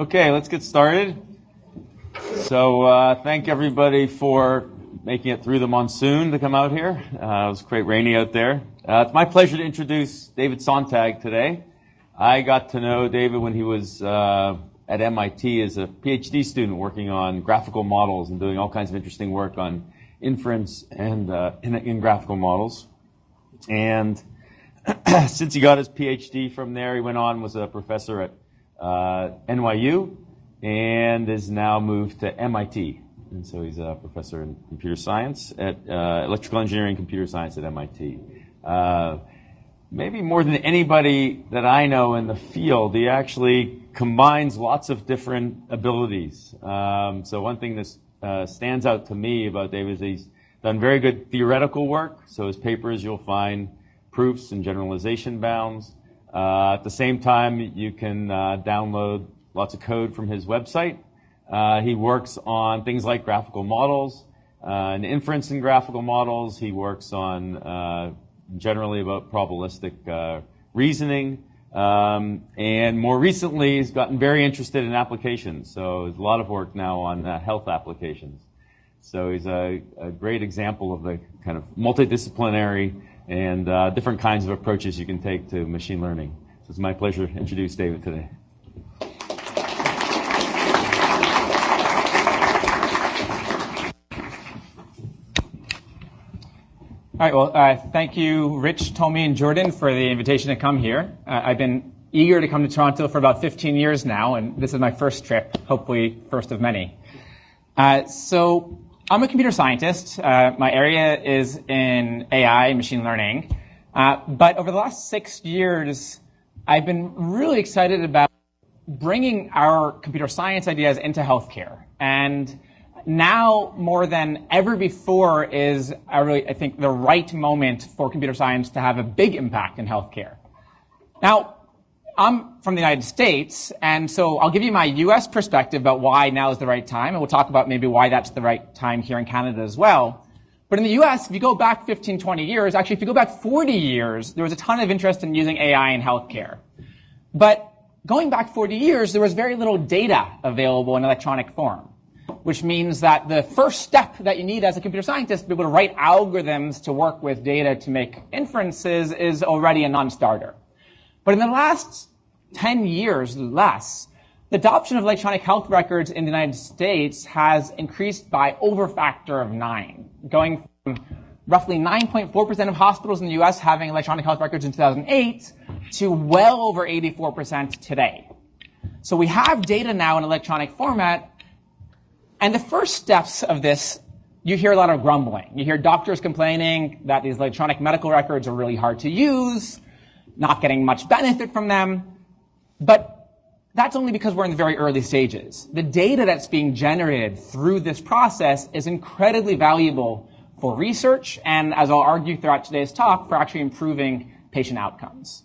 Okay, let's get started. So thank everybody for making it through the monsoon to come out here. It was quite rainy out there. It's my pleasure to introduce David Sontag today. I got to know David when he was at MIT as a PhD student working on graphical models and doing all kinds of interesting work on inference and in graphical models. And since he got his PhD from there, he went on, was a professor at NYU, and is now moved to MIT. And so he's a professor in computer science at electrical engineering and computer science at MIT. Maybe more than anybody that I know in the field, he actually combines lots of different abilities. So one thing that stands out to me about David is he's done very good theoretical work. So his papers, you'll find proofs and generalization bounds. At the same time, you can download lots of code from his website. He works on things like graphical models and inference in graphical models. He works on generally about probabilistic reasoning. And more recently, he's gotten very interested in applications. So there's a lot of work now on health applications. So he's a great example of the kind of multidisciplinary and different kinds of approaches you can take to machine learning. So it's my pleasure to introduce David today. All right, well, thank you, Rich, Tommy, and Jordan for the invitation to come here. I've been eager to come to Toronto for about 15 years now, and this is my first trip, hopefully first of many. So I'm a computer scientist. My area is in AI, machine learning. But over the last 6 years, I've been really excited about bringing our computer science ideas into healthcare. And now, more than ever before, is I think the right moment for computer science to have a big impact in healthcare. Now, I'm from the United States, and so I'll give you my US perspective about why now is the right time, and we'll talk about maybe why that's the right time here in Canada as well. But in the US, if you go back 15, 20 years, actually if you go back 40 years, there was a ton of interest in using AI in healthcare. But going back 40 years, there was very little data available in electronic form, which means that the first step that you need as a computer scientist to be able to write algorithms to work with data to make inferences is already a non-starter. But in the last 10 years less, the adoption of electronic health records in the United States has increased by over a factor of 9, going from roughly 9.4% of hospitals in the US having electronic health records in 2008 to well over 84% today. So we have data now in electronic format, and the first steps of this, you hear a lot of grumbling. You hear doctors complaining that these electronic medical records are really hard to use, not getting much benefit from them. But that's only because we're in the very early stages. The data that's being generated through this process is incredibly valuable for research and, as I'll argue throughout today's talk, for actually improving patient outcomes.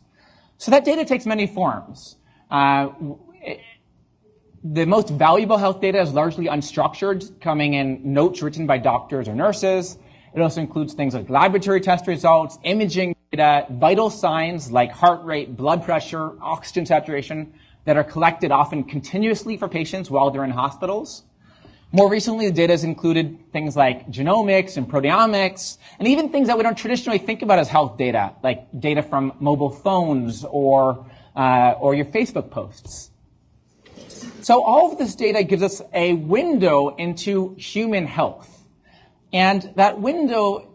So that data takes many forms. The most valuable health data is largely unstructured, coming in notes written by doctors or nurses. It also includes things like laboratory test results, imaging data, vital signs like heart rate, blood pressure, oxygen saturation that are collected often continuously for patients while they're in hospitals. More recently, the data has included things like genomics and proteomics, and even things that we don't traditionally think about as health data, like data from mobile phones or your Facebook posts. So all of this data gives us a window into human health. And that window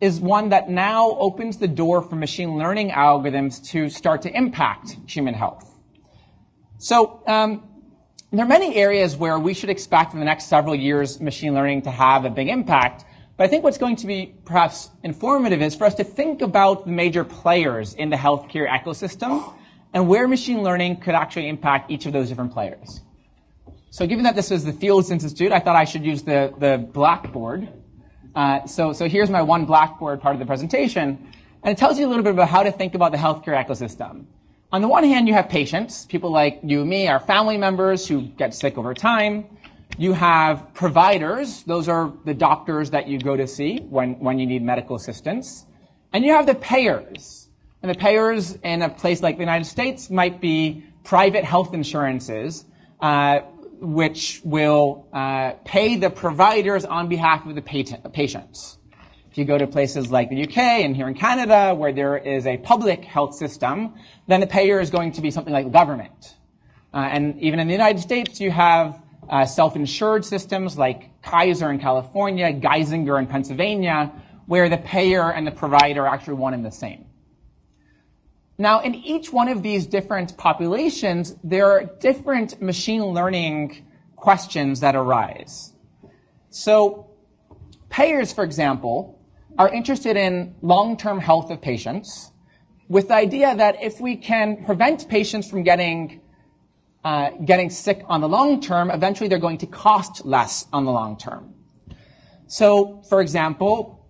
is one that now opens the door for machine learning algorithms to start to impact human health. So there are many areas where we should expect in the next several years machine learning to have a big impact. But I think what's going to be perhaps informative is for us to think about the major players in the healthcare ecosystem and where machine learning could actually impact each of those different players. So given that this is the Fields Institute, I thought I should use the Blackboard. So here's my one Blackboard part of the presentation. And it tells you a little bit about how to think about the healthcare ecosystem. On the one hand, you have patients, people like you and me, our family members who get sick over time. You have providers. Those are the doctors that you go to see when you need medical assistance. And you have the payers. And the payers in a place like the United States might be private health insurances, which will pay the providers on behalf of the patients. If you go to places like the UK and here in Canada, where there is a public health system, then the payer is going to be something like the government. And even in the United States, you have self-insured systems like Kaiser in California, Geisinger in Pennsylvania, where the payer and the provider are actually one and the same. Now, in each one of these different populations, there are different machine learning questions that arise. So payers, for example, are interested in long-term health of patients with the idea that if we can prevent patients from getting sick on the long term, eventually they're going to cost less on the long term. So, for example,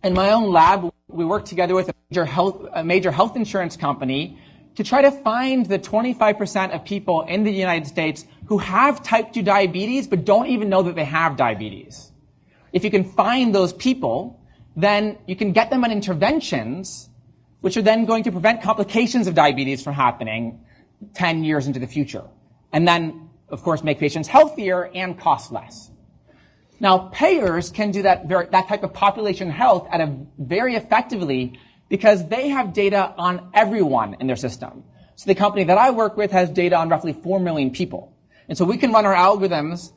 in my own lab, we work together with a major health insurance company to try to find the 25% of people in the United States who have type 2 diabetes but don't even know that they have diabetes. If you can find those people, then you can get them on interventions which are then going to prevent complications of diabetes from happening 10 years into the future. And then, of course, make patients healthier and cost less. Now, payers can do that type of population health very effectively because they have data on everyone in their system. So the company that I work with has data on roughly 4 million people. And so we can run our algorithms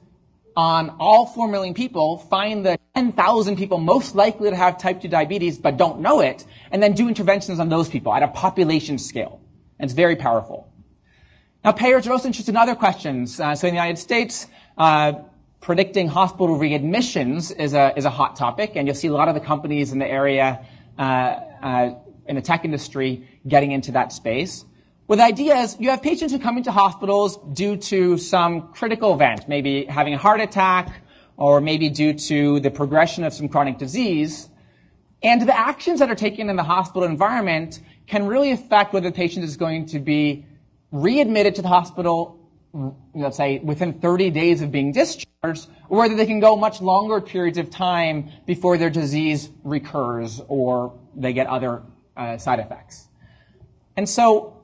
on all 4 million people, find the 10,000 people most likely to have type 2 diabetes but don't know it, and then do interventions on those people at a population scale. And it's very powerful. Now, payers are also interested in other questions. So in the United States, predicting hospital readmissions is a hot topic, and you'll see a lot of the companies in the area, in the tech industry, getting into that space. Well, the idea is you have patients who come into hospitals due to some critical event, maybe having a heart attack, or maybe due to the progression of some chronic disease. And the actions that are taken in the hospital environment can really affect whether the patient is going to be readmitted to the hospital, let's say, within 30 days of being discharged, or whether they can go much longer periods of time before their disease recurs or they get other side effects. And so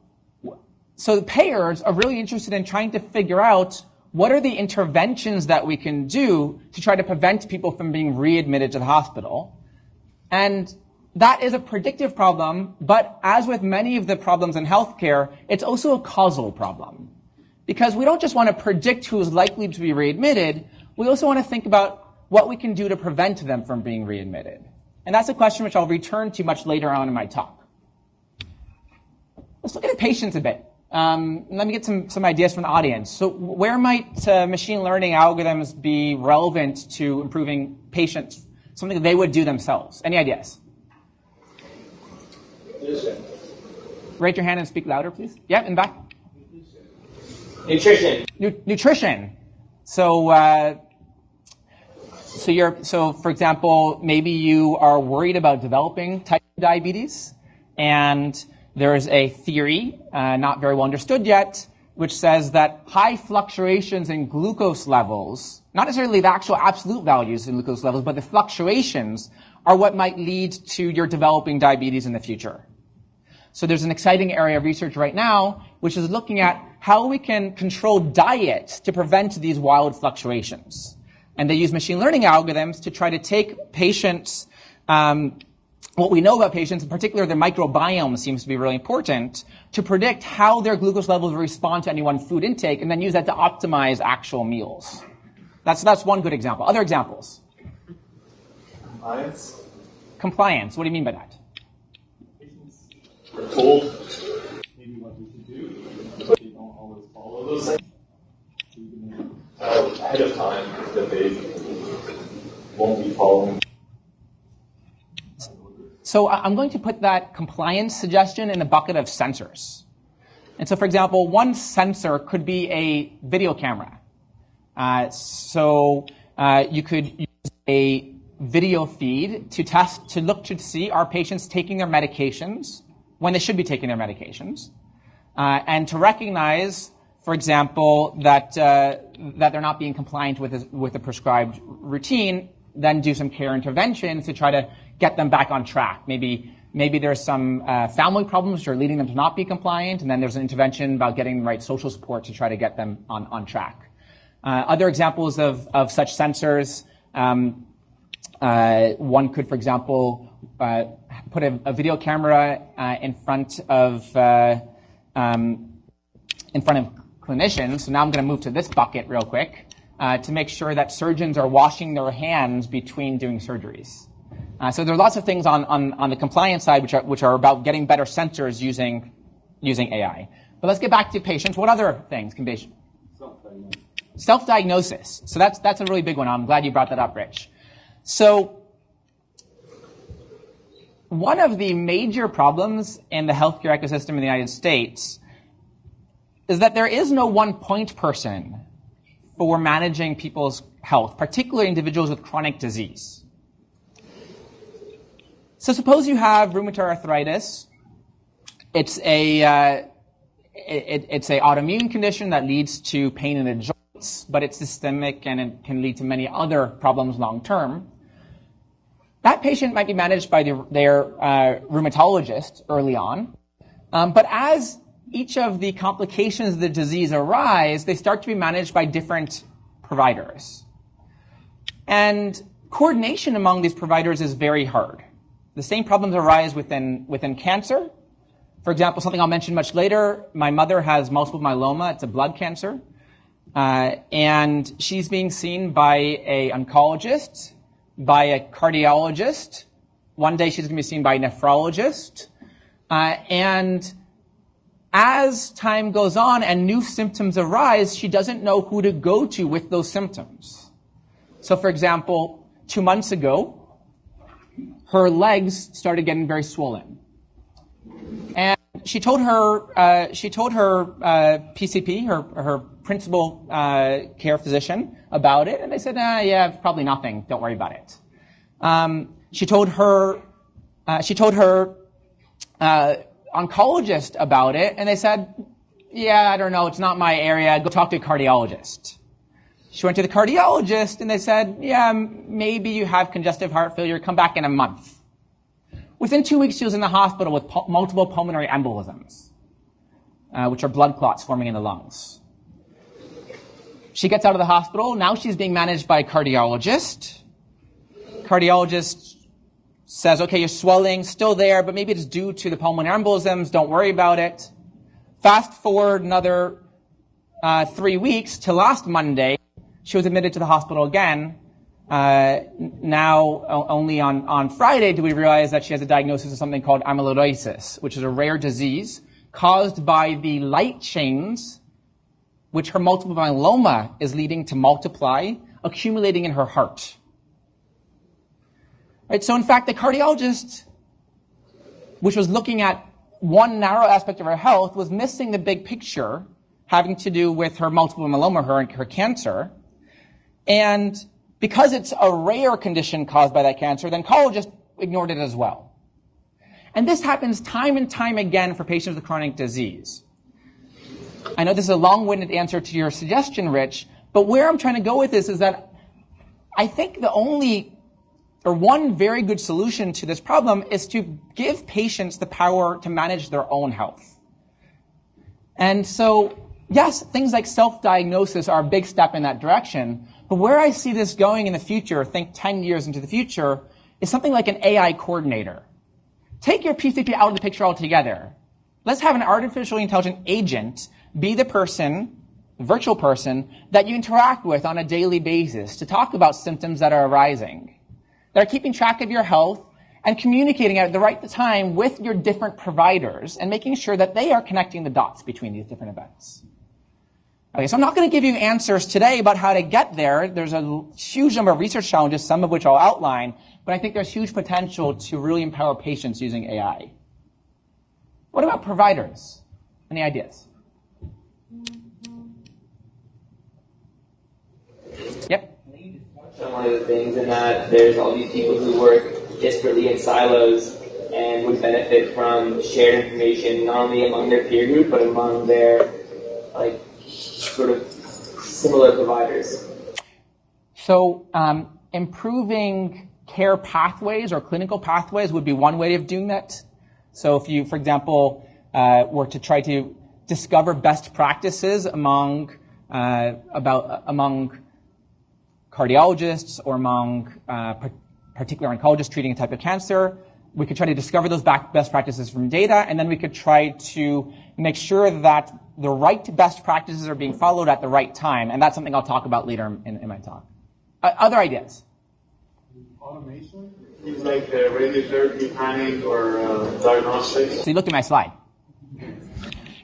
the payers are really interested in trying to figure out what are the interventions that we can do to try to prevent people from being readmitted to the hospital. And that is a predictive problem, but as with many of the problems in healthcare, it's also a causal problem. Because we don't just want to predict who is likely to be readmitted, we also want to think about what we can do to prevent them from being readmitted. And that's a question which I'll return to much later on in my talk. Let's look at the patients a bit. Let me get some ideas from the audience. So where might machine learning algorithms be relevant to improving patients, something that they would do themselves? Any ideas? Raise your hand and speak louder, please. Yeah, in the back. Nutrition. Nutrition. So for example, maybe you are worried about developing type 2 diabetes, and there's a theory, not very well understood yet, which says that high fluctuations in glucose levels, not necessarily the actual absolute values in glucose levels, but the fluctuations are what might lead to your developing diabetes in the future. So there's an exciting area of research right now which is looking at how we can control diet to prevent these wild fluctuations. And they use machine learning algorithms to try to take patients, what we know about patients, in particular their microbiome seems to be really important, to predict how their glucose levels will respond to any one food intake, and then use that to optimize actual meals. That's one good example. Other examples? Compliance. Compliance. What do you mean by that? We're told maybe what we should do, but they don't always follow those things. So you can know ahead of time that they won't be following. So I'm going to put that compliance suggestion in the bucket of sensors. And so, for example, one sensor could be a video camera. You could use a video feed to look to see are patients taking their medications when they should be taking their medications, and to recognize, for example, that they're not being compliant with a prescribed routine, then do some care interventions to try to get them back on track. Maybe Maybe there's some family problems which are leading them to not be compliant, and then there's an intervention about getting the right social support to try to get them on track. Other examples of such sensors, one could, for example, put a video camera in front of clinicians. So now I'm going to move to this bucket real quick to make sure that surgeons are washing their hands between doing surgeries. So there are lots of things on the compliance side which are about getting better sensors using AI. But let's get back to patients. What other things can be? Self-diagnosis. So that's a really big one. I'm glad you brought that up, Rich. So one of the major problems in the healthcare ecosystem in the United States is that there is no one point person for managing people's health, particularly individuals with chronic disease. So suppose you have rheumatoid arthritis. It's a autoimmune condition that leads to pain in the joints, but it's systemic and it can lead to many other problems long term. That patient might be managed by their rheumatologist early on, but as each of the complications of the disease arise, they start to be managed by different providers. And coordination among these providers is very hard. The same problems arise within cancer. For example, something I'll mention much later, my mother has multiple myeloma. It's a blood cancer. And she's being seen by an oncologist, by a cardiologist. One day she's going to be seen by a nephrologist. And as time goes on and new symptoms arise, she doesn't know who to go to with those symptoms. So, for example, 2 months ago, her legs started getting very swollen. And she told her PCP, her principal care physician, about it, and they said, yeah, probably nothing. Don't worry about it. She told her oncologist about it, and they said, yeah, I don't know, it's not my area. Go talk to a cardiologist. She went to the cardiologist, and they said, yeah, maybe you have congestive heart failure. Come back in a month. Within 2 weeks, she was in the hospital with multiple pulmonary embolisms, which are blood clots forming in the lungs. She gets out of the hospital. Now she's being managed by a cardiologist. Cardiologist says, okay, your swelling's still there, but maybe it's due to the pulmonary embolisms. Don't worry about it. Fast forward another 3 weeks to last Monday. She was admitted to the hospital again. Now, only on Friday do we realize that she has a diagnosis of something called amyloidosis, which is a rare disease caused by the light chains which her multiple myeloma is leading to multiply, accumulating in her heart. Right, so in fact, the cardiologist, which was looking at one narrow aspect of her health, was missing the big picture having to do with her multiple myeloma, her cancer. And because it's a rare condition caused by that cancer, the oncologist ignored it as well. And this happens time and time again for patients with chronic disease. I know this is a long-winded answer to your suggestion, Rich, but where I'm trying to go with this is that I think one very good solution to this problem is to give patients the power to manage their own health. And so, yes, things like self-diagnosis are a big step in that direction, but where I see this going in the future, think 10 years into the future, is something like an AI coordinator. Take your PCP out of the picture altogether. Let's have an artificially intelligent agent be the virtual person, that you interact with on a daily basis to talk about symptoms that are arising, that are keeping track of your health and communicating at the right time with your different providers and making sure that they are connecting the dots between these different events. Okay, so I'm not going to give you answers today about how to get there. There's a huge number of research challenges, some of which I'll outline, but I think there's huge potential to really empower patients using AI. What about providers? Any ideas? Yep. I think you just touched on one of the things in that there's all these people who work disparately in silos and would benefit from shared information not only among their peer group but among their sort of similar providers. So improving care pathways or clinical pathways would be one way of doing that. So if you, for example, were to try to discover best practices among cardiologists or among particular oncologists treating a type of cancer, we could try to discover those best practices from data, and then we could try to make sure that the right best practices are being followed at the right time, and that's something I'll talk about later in my talk. Other ideas? Automation? Things like radiotherapy planning or diagnostics? So you looked at my slide.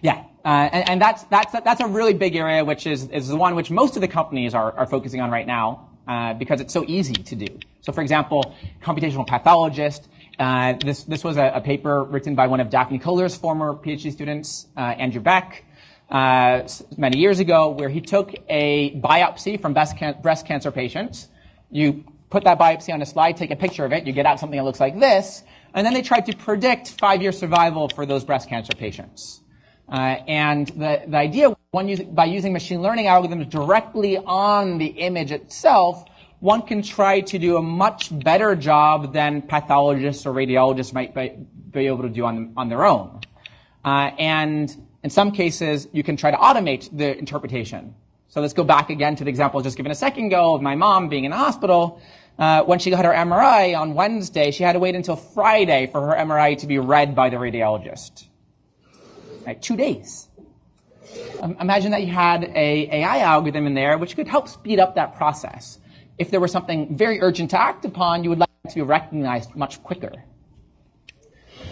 Yeah, and that's a really big area, which is the one which most of the companies are focusing on right now because it's so easy to do. So for example, computational pathologist, this was a paper written by one of Daphne Kohler's former PhD students, Andrew Beck, many years ago, where he took a biopsy from breast cancer patients. You put that biopsy on a slide, take a picture of it, you get out something that looks like this, and then they tried to predict 5-year survival for those breast cancer patients. And the idea, by using machine learning algorithms directly on the image itself, one can try to do a much better job than pathologists or radiologists might be able to do on their own. And in some cases, you can try to automate the interpretation. So let's go back again to the example just given a second ago of my mom being in the hospital. When she got her MRI on Wednesday, she had to wait until Friday for her MRI to be read by the radiologist. Right, 2 days. Imagine that you had an AI algorithm in there which could help speed up that process. If there was something very urgent to act upon, you would like it to be recognized much quicker.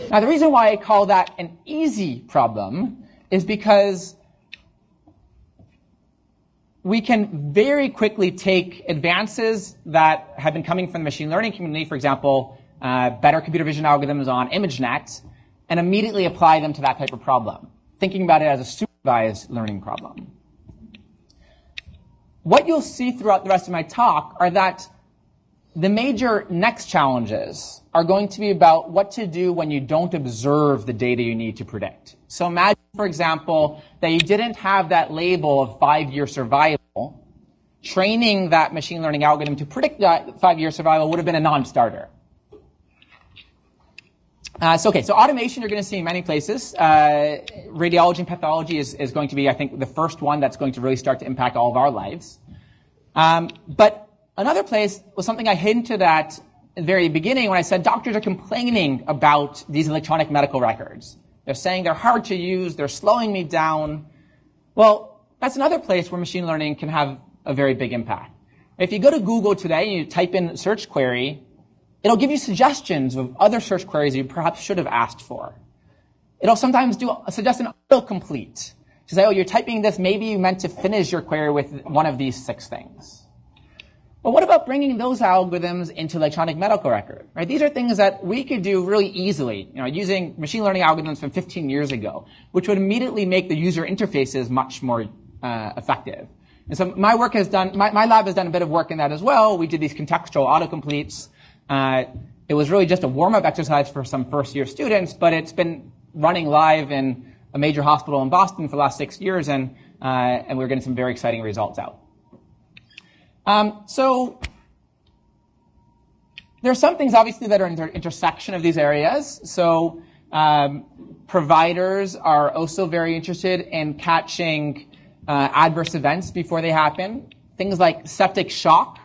Now, the reason why I call that an easy problem is because we can very quickly take advances that have been coming from the machine learning community, for example, better computer vision algorithms on ImageNet, and immediately apply them to that type of problem, thinking about it as a supervised learning problem. What you'll see throughout the rest of my talk are that the major next challenges are going to be about what to do when you don't observe the data you need to predict. So imagine, for example, that you didn't have that label of 5-year survival. Training that machine learning algorithm to predict that 5-year survival would have been a non-starter. So automation you're going to see in many places. Radiology and pathology is going to be, I think, the first one that's going to really start to impact all of our lives. But another place was something I hinted at the very beginning when I said doctors are complaining about these electronic medical records. They're saying they're hard to use, they're slowing me down. Well, that's another place where machine learning can have a very big impact. If you go to Google today and you type in search query, it'll give you suggestions of other search queries you perhaps should have asked for. It'll sometimes suggest an autocomplete to say, oh, you're typing this, maybe you meant to finish your query with one of these 6 things. But what about bringing those algorithms into electronic medical record? Right? These are things that we could do really easily, using machine learning algorithms from 15 years ago, which would immediately make the user interfaces much more effective. And so my lab has done a bit of work in that as well. We did these contextual autocompletes. It was really just a warm-up exercise for some first-year students, but it's been running live in a major hospital in Boston for the last 6 years, and we're getting some very exciting results out. So there are some things, obviously, that are in the intersection of these areas. So providers are also very interested in catching adverse events before they happen. Things like septic shock,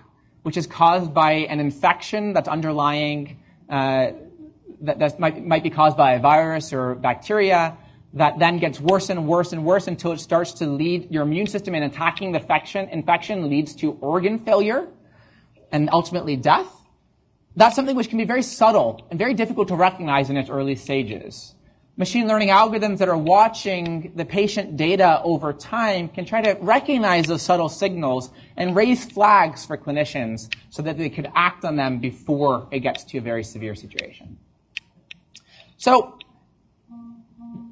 which is caused by an infection that's underlying, that might be caused by a virus or bacteria, that then gets worse and worse and worse until it starts to lead your immune system in attacking the infection leads to organ failure and ultimately death. That's something which can be very subtle and very difficult to recognize in its early stages. Machine learning algorithms that are watching the patient data over time can try to recognize those subtle signals and raise flags for clinicians so that they could act on them before it gets to a very severe situation. So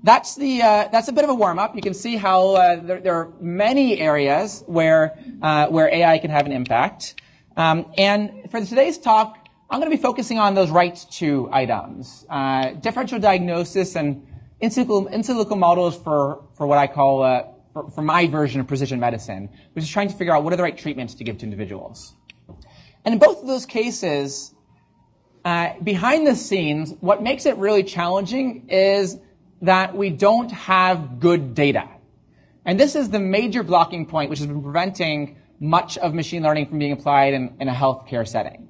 that's a bit of a warm-up. You can see how there are many areas where AI can have an impact. And for today's talk, I'm going to be focusing on those right 2 items, differential diagnosis and in silico models for what I call, for my version of precision medicine, which is trying to figure out what are the right treatments to give to individuals. And in both of those cases, behind the scenes, what makes it really challenging is that we don't have good data. And this is the major blocking point which has been preventing much of machine learning from being applied in a healthcare setting.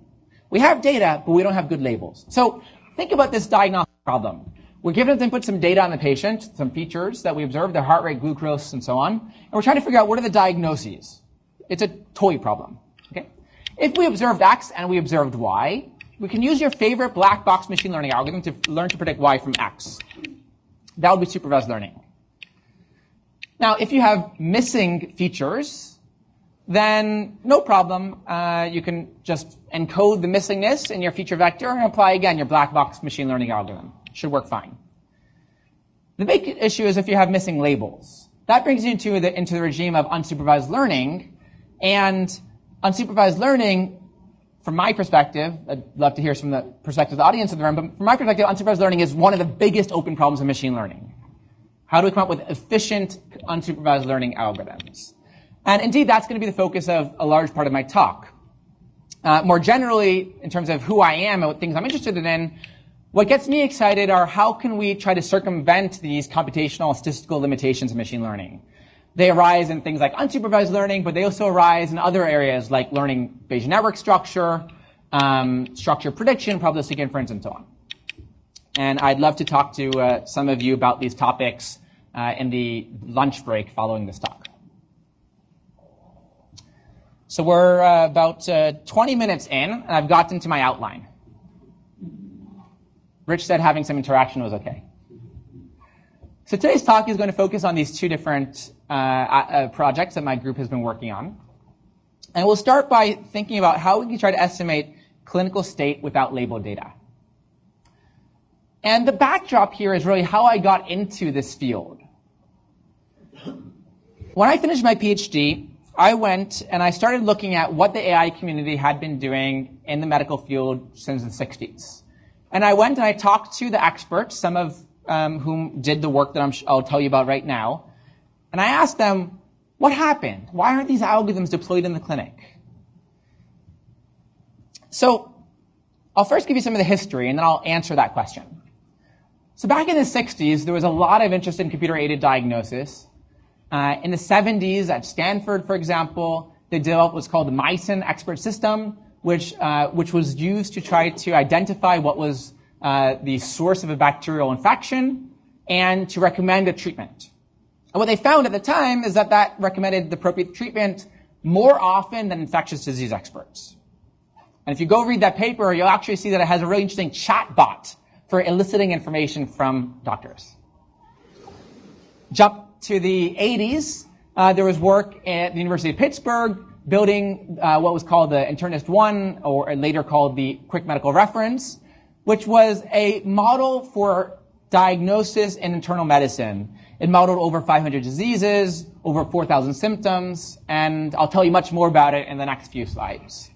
We have data, but we don't have good labels. So think about this diagnostic problem. We're given to put some data on the patient, some features that we observe, their heart rate, glucose, and so on, and we're trying to figure out what are the diagnoses. It's a toy problem. Okay? If we observed X and we observed Y, we can use your favorite black box machine learning algorithm to learn to predict Y from X. That would be supervised learning. Now, if you have missing features, then no problem. You can just encode the missingness in your feature vector and apply again your black box machine learning algorithm. Should work fine. The big issue is if you have missing labels. That brings you into the regime of unsupervised learning. And unsupervised learning, from my perspective, I'd love to hear from the perspective of the audience in the room, but from my perspective, unsupervised learning is one of the biggest open problems in machine learning. How do we come up with efficient unsupervised learning algorithms? And indeed, that's going to be the focus of a large part of my talk. More generally, in terms of who I am and what things I'm interested in, what gets me excited are how can we try to circumvent these computational and statistical limitations of machine learning. They arise in things like unsupervised learning, but they also arise in other areas like learning Bayesian network structure, structure prediction, probabilistic inference, and so on. And I'd love to talk to some of you about these topics in the lunch break following this talk. So we're about 20 minutes in, and I've gotten to my outline. Rich said having some interaction was okay. So today's talk is going to focus on these two different projects that my group has been working on. And we'll start by thinking about how we can try to estimate clinical state without labeled data. And the backdrop here is really how I got into this field. When I finished my PhD, I went and I started looking at what the AI community had been doing in the medical field since the 60s. And I went and I talked to the experts, some of whom did the work that I'll tell you about right now. And I asked them, what happened? Why aren't these algorithms deployed in the clinic? So I'll first give you some of the history, and then I'll answer that question. So back in the 60s, there was a lot of interest in computer-aided diagnosis. In the 70s at Stanford, for example, they developed what's called the Mycin expert system, which was used to try to identify what was the source of a bacterial infection and to recommend a treatment. And what they found at the time is that recommended the appropriate treatment more often than infectious disease experts. And if you go read that paper, you'll actually see that it has a really interesting chat bot for eliciting information from doctors. Jump to the 80s, there was work at the University of Pittsburgh building what was called the Internist 1, or later called the Quick Medical Reference, which was a model for diagnosis in internal medicine. It modeled over 500 diseases, over 4,000 symptoms, and I'll tell you much more about it in the next few slides.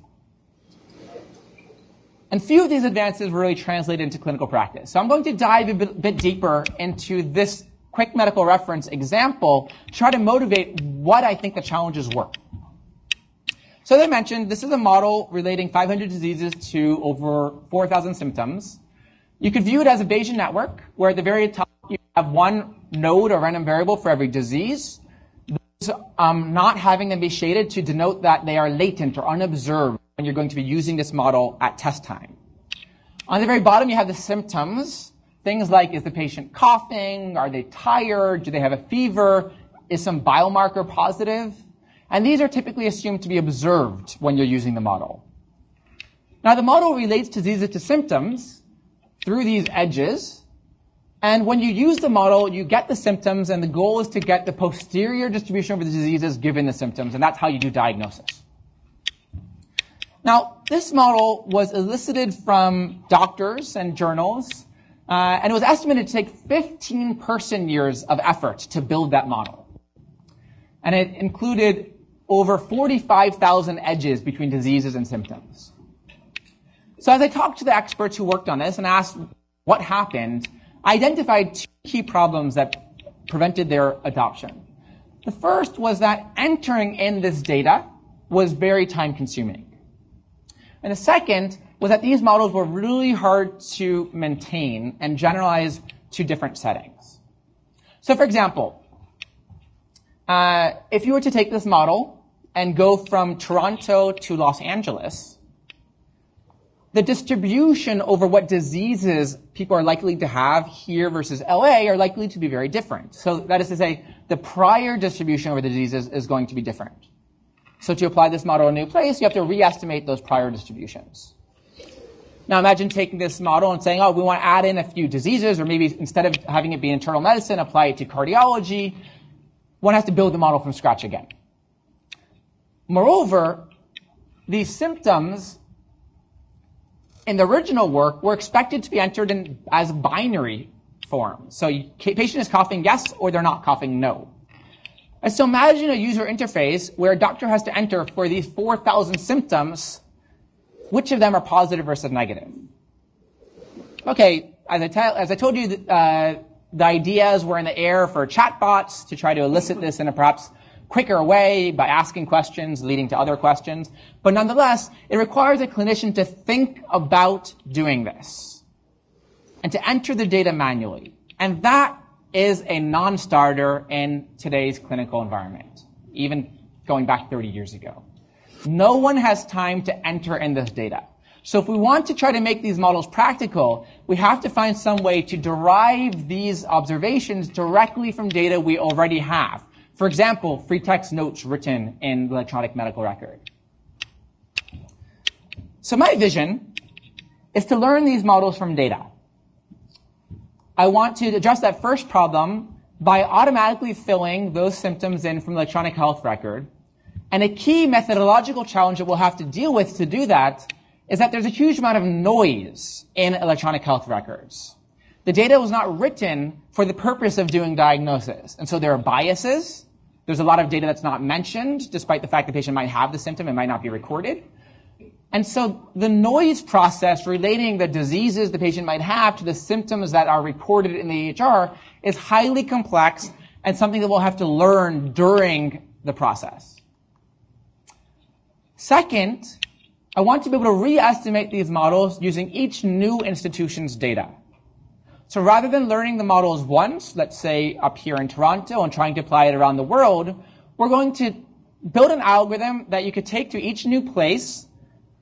And few of these advances were really translated into clinical practice. So I'm going to dive a bit deeper into this Quick Medical Reference example to try to motivate what I think the challenges were. So as I mentioned, this is a model relating 500 diseases to over 4,000 symptoms. You could view it as a Bayesian network, where at the very top you have one node or random variable for every disease, not having them be shaded to denote that they are latent or unobserved when you're going to be using this model at test time. On the very bottom, you have the symptoms. Things like, is the patient coughing? Are they tired? Do they have a fever? Is some biomarker positive? And these are typically assumed to be observed when you're using the model. Now, the model relates diseases to symptoms through these edges. And when you use the model, you get the symptoms, and the goal is to get the posterior distribution over the diseases given the symptoms, and that's how you do diagnosis. Now, this model was elicited from doctors and journals, and it was estimated to take 15 person-years of effort to build that model. And it included over 45,000 edges between diseases and symptoms. So as I talked to the experts who worked on this and asked what happened, I identified two key problems that prevented their adoption. The first was that entering in this data was very time-consuming. And the second, was that these models were really hard to maintain and generalize to different settings. So for example, if you were to take this model and go from Toronto to Los Angeles, the distribution over what diseases people are likely to have here versus LA are likely to be very different. So that is to say, the prior distribution over the diseases is going to be different. So to apply this model in a new place, you have to re-estimate those prior distributions. Now imagine taking this model and saying, oh, we want to add in a few diseases, or maybe instead of having it be internal medicine, apply it to cardiology. One has to build the model from scratch again. Moreover, these symptoms in the original work were expected to be entered in as binary form. So patient is coughing yes, or they're not coughing no. And so imagine a user interface where a doctor has to enter for these 4,000 symptoms, which of them are positive versus negative. Okay, as I told you, the ideas were in the air for chatbots to try to elicit this in a perhaps quicker way by asking questions leading to other questions. But nonetheless, it requires a clinician to think about doing this and to enter the data manually. And that is a non-starter in today's clinical environment, even going back 30 years ago. No one has time to enter in this data. So if we want to try to make these models practical, we have to find some way to derive these observations directly from data we already have. For example, free text notes written in the electronic medical record. So my vision is to learn these models from data. I want to address that first problem by automatically filling those symptoms in from the electronic health record. And a key methodological challenge that we'll have to deal with to do that is that there's a huge amount of noise in electronic health records. The data was not written for the purpose of doing diagnosis. And so there are biases. There's a lot of data that's not mentioned, despite the fact the patient might have the symptom, it might not be recorded. And so the noise process relating the diseases the patient might have to the symptoms that are recorded in the EHR is highly complex and something that we'll have to learn during the process. Second, I want to be able to re-estimate these models using each new institution's data. So rather than learning the models once, let's say up here in Toronto, and trying to apply it around the world, we're going to build an algorithm that you could take to each new place,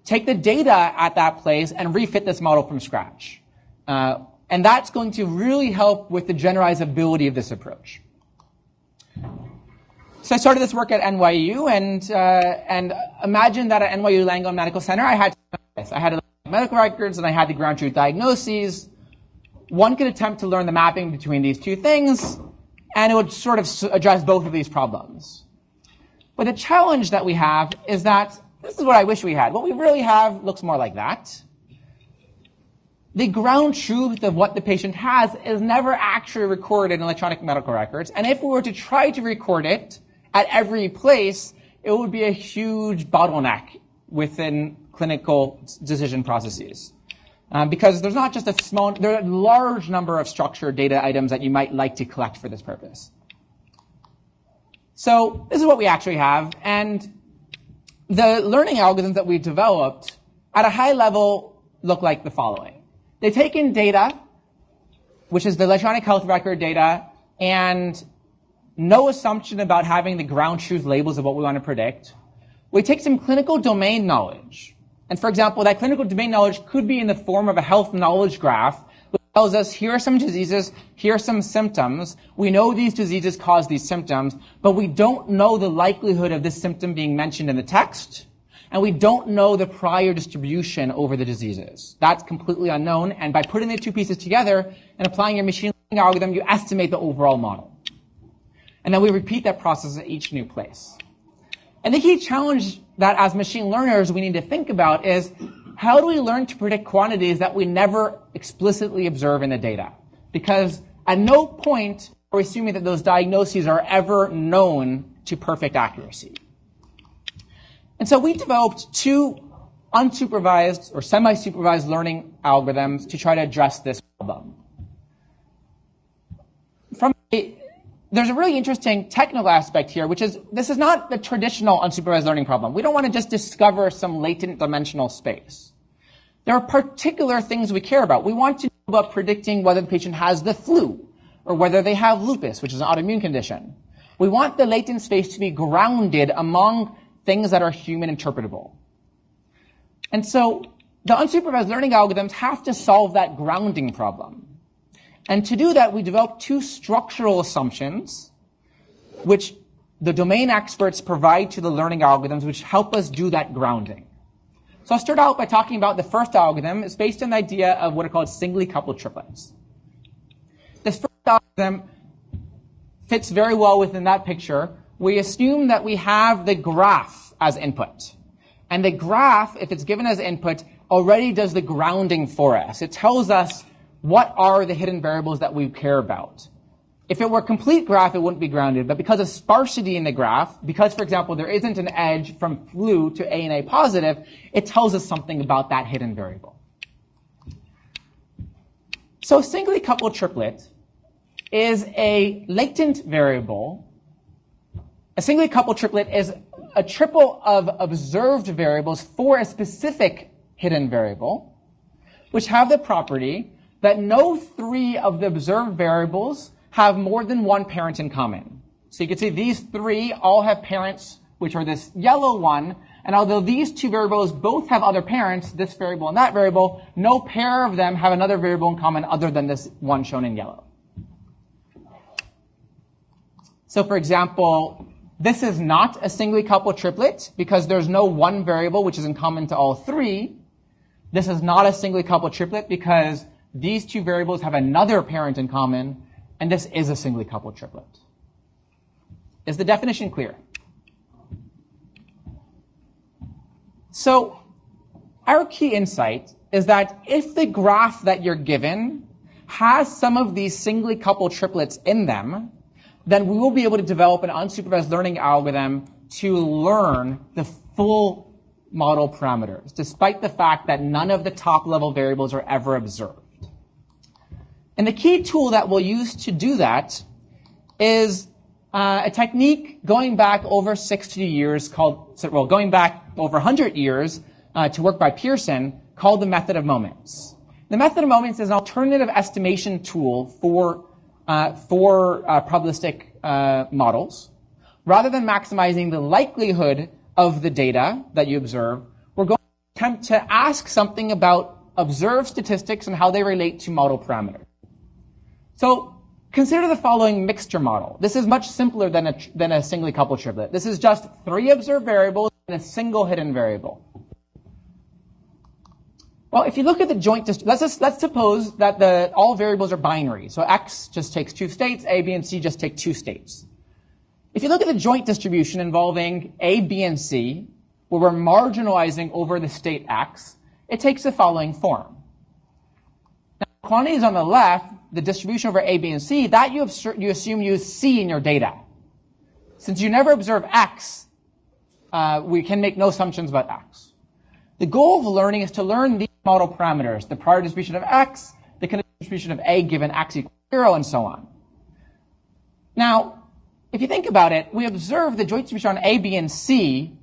take the data at that place, and refit this model from scratch. And that's going to really help with the generalizability of this approach. So I started this work at NYU, and imagine that at NYU Langone Medical Center, I had medical records and I had the ground truth diagnoses. One could attempt to learn the mapping between these two things, and it would sort of address both of these problems. But the challenge that we have is that this is what I wish we had. What we really have looks more like that. The ground truth of what the patient has is never actually recorded in electronic medical records. And if we were to try to record it at every place, it would be a huge bottleneck within clinical decision processes. Because there's not just there are a large number of structured data items that you might like to collect for this purpose. So this is what we actually have. And the learning algorithms that we've developed at a high level look like the following. They take in data, which is the electronic health record data, and no assumption about having the ground truth labels of what we want to predict. We take some clinical domain knowledge. And for example, that clinical domain knowledge could be in the form of a health knowledge graph, which tells us here are some diseases, here are some symptoms. We know these diseases cause these symptoms, but we don't know the likelihood of this symptom being mentioned in the text, and we don't know the prior distribution over the diseases. That's completely unknown, and by putting the two pieces together and applying your machine learning algorithm, you estimate the overall model. And then we repeat that process at each new place. And the key challenge that as machine learners we need to think about is how do we learn to predict quantities that we never explicitly observe in the data? Because at no point are we assuming that those diagnoses are ever known to perfect accuracy. And so we developed two unsupervised or semi-supervised learning algorithms to try to address this problem. There's a really interesting technical aspect here, which is this is not the traditional unsupervised learning problem. We don't want to just discover some latent dimensional space. there are particular things we care about. We want to know about predicting whether the patient has the flu or whether they have lupus, which is an autoimmune condition. We want the latent space to be grounded among things that are human interpretable. And so the unsupervised learning algorithms have to solve that grounding problem. And to do that, we developed two structural assumptions, which the domain experts provide to the learning algorithms, which help us do that grounding. So I'll start out by talking about the first algorithm. It's based on the idea of what are called singly coupled triplets. This first algorithm fits very well within that picture. We assume that we have the graph as input. And the graph, if it's given as input, already does the grounding for us. It tells us what are the hidden variables that we care about. If it were a complete graph, it wouldn't be grounded. But because of sparsity in the graph, because, for example, there isn't an edge from flu to A and A positive, it tells us something about that hidden variable. So a singly coupled triplet is a latent variable. A singly coupled triplet is a triple of observed variables for a specific hidden variable, which have the property that no three of the observed variables have more than one parent in common. So you can see these three all have parents, which are this yellow one, and although these two variables both have other parents, this variable and that variable, no pair of them have another variable in common other than this one shown in yellow. So for example, this is not a singly coupled triplet because there's no one variable which is in common to all three. This is not a singly coupled triplet because these two variables have another parent in common, and this is a singly coupled triplet. Is the definition clear? So our key insight is that if the graph that you're given has some of these singly coupled triplets in them, then we will be able to develop an unsupervised learning algorithm to learn the full model parameters, despite the fact that none of the top-level variables are ever observed. And the key tool that we'll use to do that is a technique going back over 60 years going back over 100 years to work by Pearson called the method of moments. The method of moments is an alternative estimation tool for probabilistic models. Rather than maximizing the likelihood of the data that you observe, we're going to attempt to ask something about observed statistics and how they relate to model parameters. So consider the following mixture model. This is much simpler than a singly coupled triplet. This is just three observed variables and a single hidden variable. Well, if you look at the joint distribution, let's suppose that all variables are binary. So X just takes two states, A, B, and C just take two states. If you look at the joint distribution involving A, B, and C, where we're marginalizing over the state X, it takes the following form. Now, quantities on the left, the distribution over A, B, and C, that you assume use C in your data. Since you never observe X, we can make no assumptions about X. The goal of learning is to learn these model parameters, the prior distribution of X, the canonical distribution of A given X equals 0, and so on. Now, if you think about it, we observe the joint distribution on A, B, and C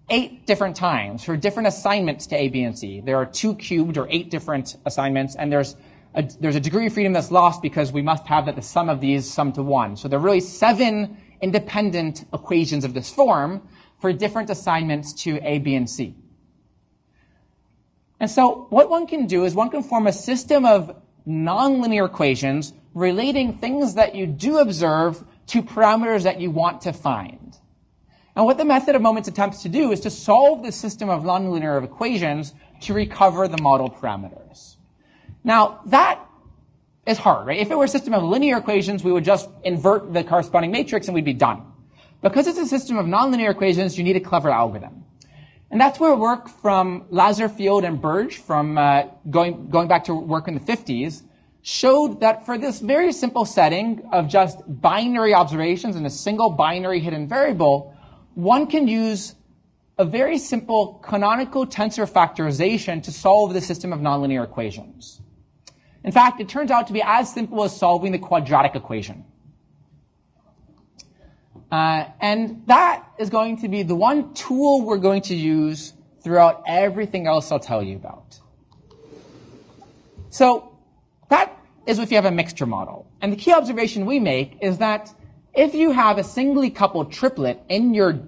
8 different times for different assignments to A, B, and C. There are 2 cubed or 8 different assignments, and there's a degree of freedom that's lost because we must have that the sum of these sum to 1. So there are really 7 independent equations of this form for different assignments to A, B, and C. And so what one can do is one can form a system of nonlinear equations relating things that you do observe to parameters that you want to find. And what the method of moments attempts to do is to solve the system of nonlinear equations to recover the model parameters. Now, that is hard, right? If it were a system of linear equations, we would just invert the corresponding matrix and we'd be done. Because it's a system of nonlinear equations, you need a clever algorithm. And that's where work from Lazarfield and Burge, from going back to work in the 50s, showed that for this very simple setting of just binary observations and a single binary hidden variable, one can use a very simple canonical tensor factorization to solve the system of nonlinear equations. In fact, it turns out to be as simple as solving the quadratic equation. And that is going to be the one tool we're going to use throughout everything else I'll tell you about. So that is if you have a mixture model. And the key observation we make is that if you have a singly coupled triplet in your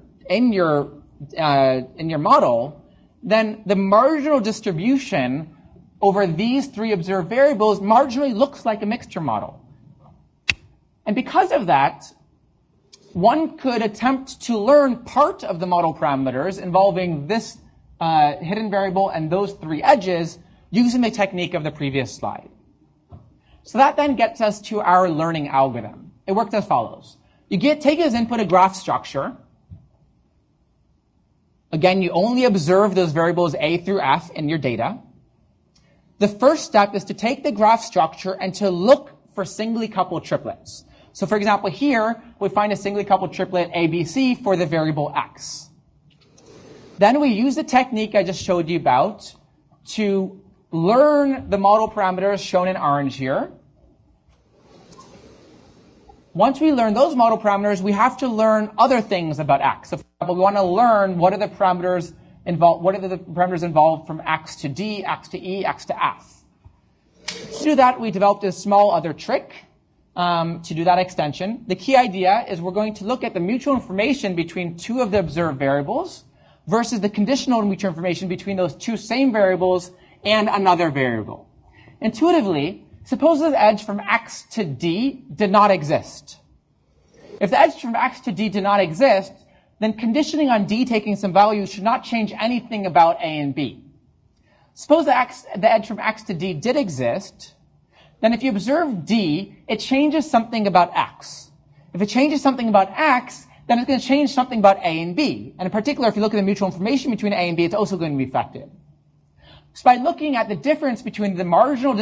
model, then the marginal distribution over these three observed variables marginally looks like a mixture model. And because of that, one could attempt to learn part of the model parameters involving this hidden variable and those three edges using the technique of the previous slide. So that then gets us to our learning algorithm. It works as follows. You take as input a graph structure. Again, you only observe those variables A through F in your data. The first step is to take the graph structure and to look for singly coupled triplets. So for example, here we find a singly coupled triplet ABC for the variable X. Then we use the technique I just showed you about to learn the model parameters shown in orange here. Once we learn those model parameters, we have to learn other things about X. So for example, we want to learn what are the parameters involved from X to D, X to E, X to F. To do that, we developed a small other trick to do that extension. The key idea is we're going to look at the mutual information between two of the observed variables versus the conditional mutual information between those two same variables and another variable. Intuitively, suppose the edge from X to D did not exist. If the edge from X to D did not exist, then conditioning on D taking some value should not change anything about A and B. Suppose the edge from X to D did exist, then if you observe D, it changes something about X. If it changes something about X, then it's going to change something about A and B. And in particular, if you look at the mutual information between A and B, it's also going to be affected. So by looking at the difference between the marginal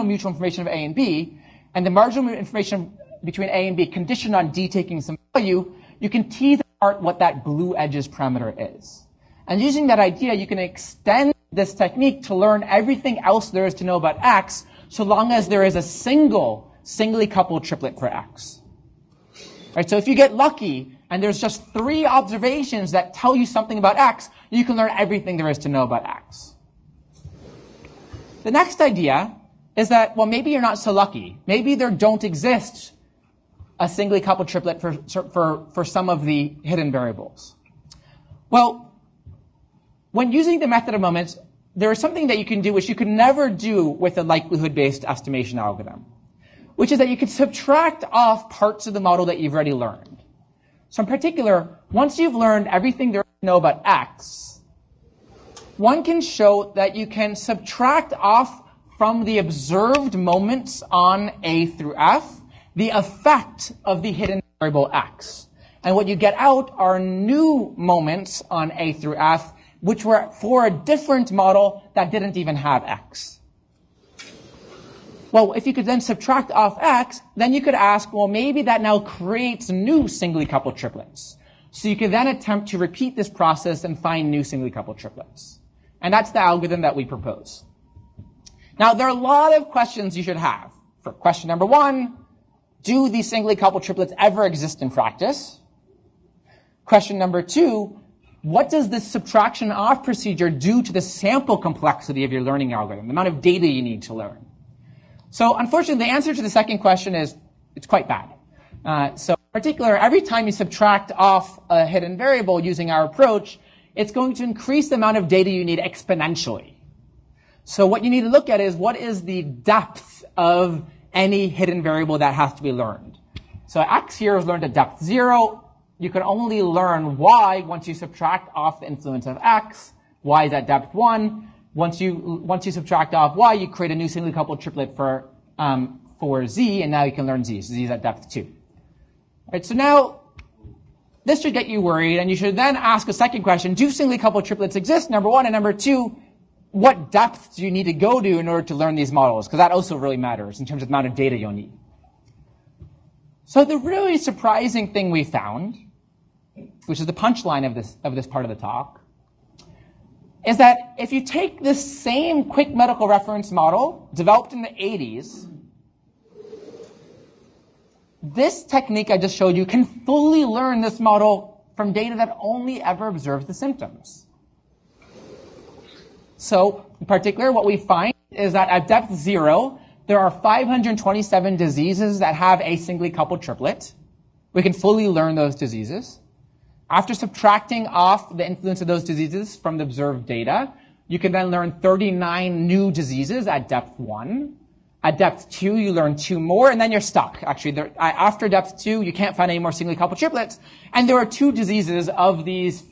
mutual information of A and B and the marginal information between A and B conditioned on D taking some value, you can tease apart what that blue edges parameter is. And using that idea, you can extend this technique to learn everything else there is to know about X, so long as there is a singly coupled triplet for X. Right, so if you get lucky and there's just 3 observations that tell you something about X, you can learn everything there is to know about X. The next idea is that, well, maybe you're not so lucky. Maybe there don't exist a singly coupled triplet for some of the hidden variables. Well, when using the method of moments, there is something that you can do which you could never do with a likelihood-based estimation algorithm, which is that you could subtract off parts of the model that you've already learned. So in particular, once you've learned everything there is to know about X, one can show that you can subtract off from the observed moments on A through F the effect of the hidden variable X. And what you get out are new moments on A through F, which were for a different model that didn't even have X. Well, if you could then subtract off X, then you could ask, well, maybe that now creates new singly coupled triplets. So you could then attempt to repeat this process and find new singly coupled triplets. And that's the algorithm that we propose. Now, there are a lot of questions you should have. For question number 1, do these singly coupled triplets ever exist in practice? Question number 2, what does this subtraction off procedure do to the sample complexity of your learning algorithm, the amount of data you need to learn? So unfortunately, the answer to the second question is it's quite bad. So in particular, every time you subtract off a hidden variable using our approach, it's going to increase the amount of data you need exponentially. So what you need to look at is what is the depth of any hidden variable that has to be learned. So X here is learned at depth 0. You can only learn Y once you subtract off the influence of X. Y is at depth 1. Once you subtract off Y, you create a new singly coupled triplet for Z, and now you can learn Z. So Z is at depth 2. Right, so now this should get you worried, and you should then ask a second question. Do singly coupled triplets exist, number 1, and number 2, what depth do you need to go to in order to learn these models? Because that also really matters in terms of the amount of data you'll need. So the really surprising thing we found, which is the punchline of this part of the talk, is that if you take this same quick medical reference model developed in the 80s, this technique I just showed you can fully learn this model from data that only ever observes the symptoms. So, in particular, what we find is that at depth 0, there are 527 diseases that have a singly coupled triplet. We can fully learn those diseases. After subtracting off the influence of those diseases from the observed data, you can then learn 39 new diseases at depth 1. At depth 2, you learn 2 more, and then you're stuck. Actually, after depth 2, you can't find any more singly coupled triplets, and there are 2 diseases of these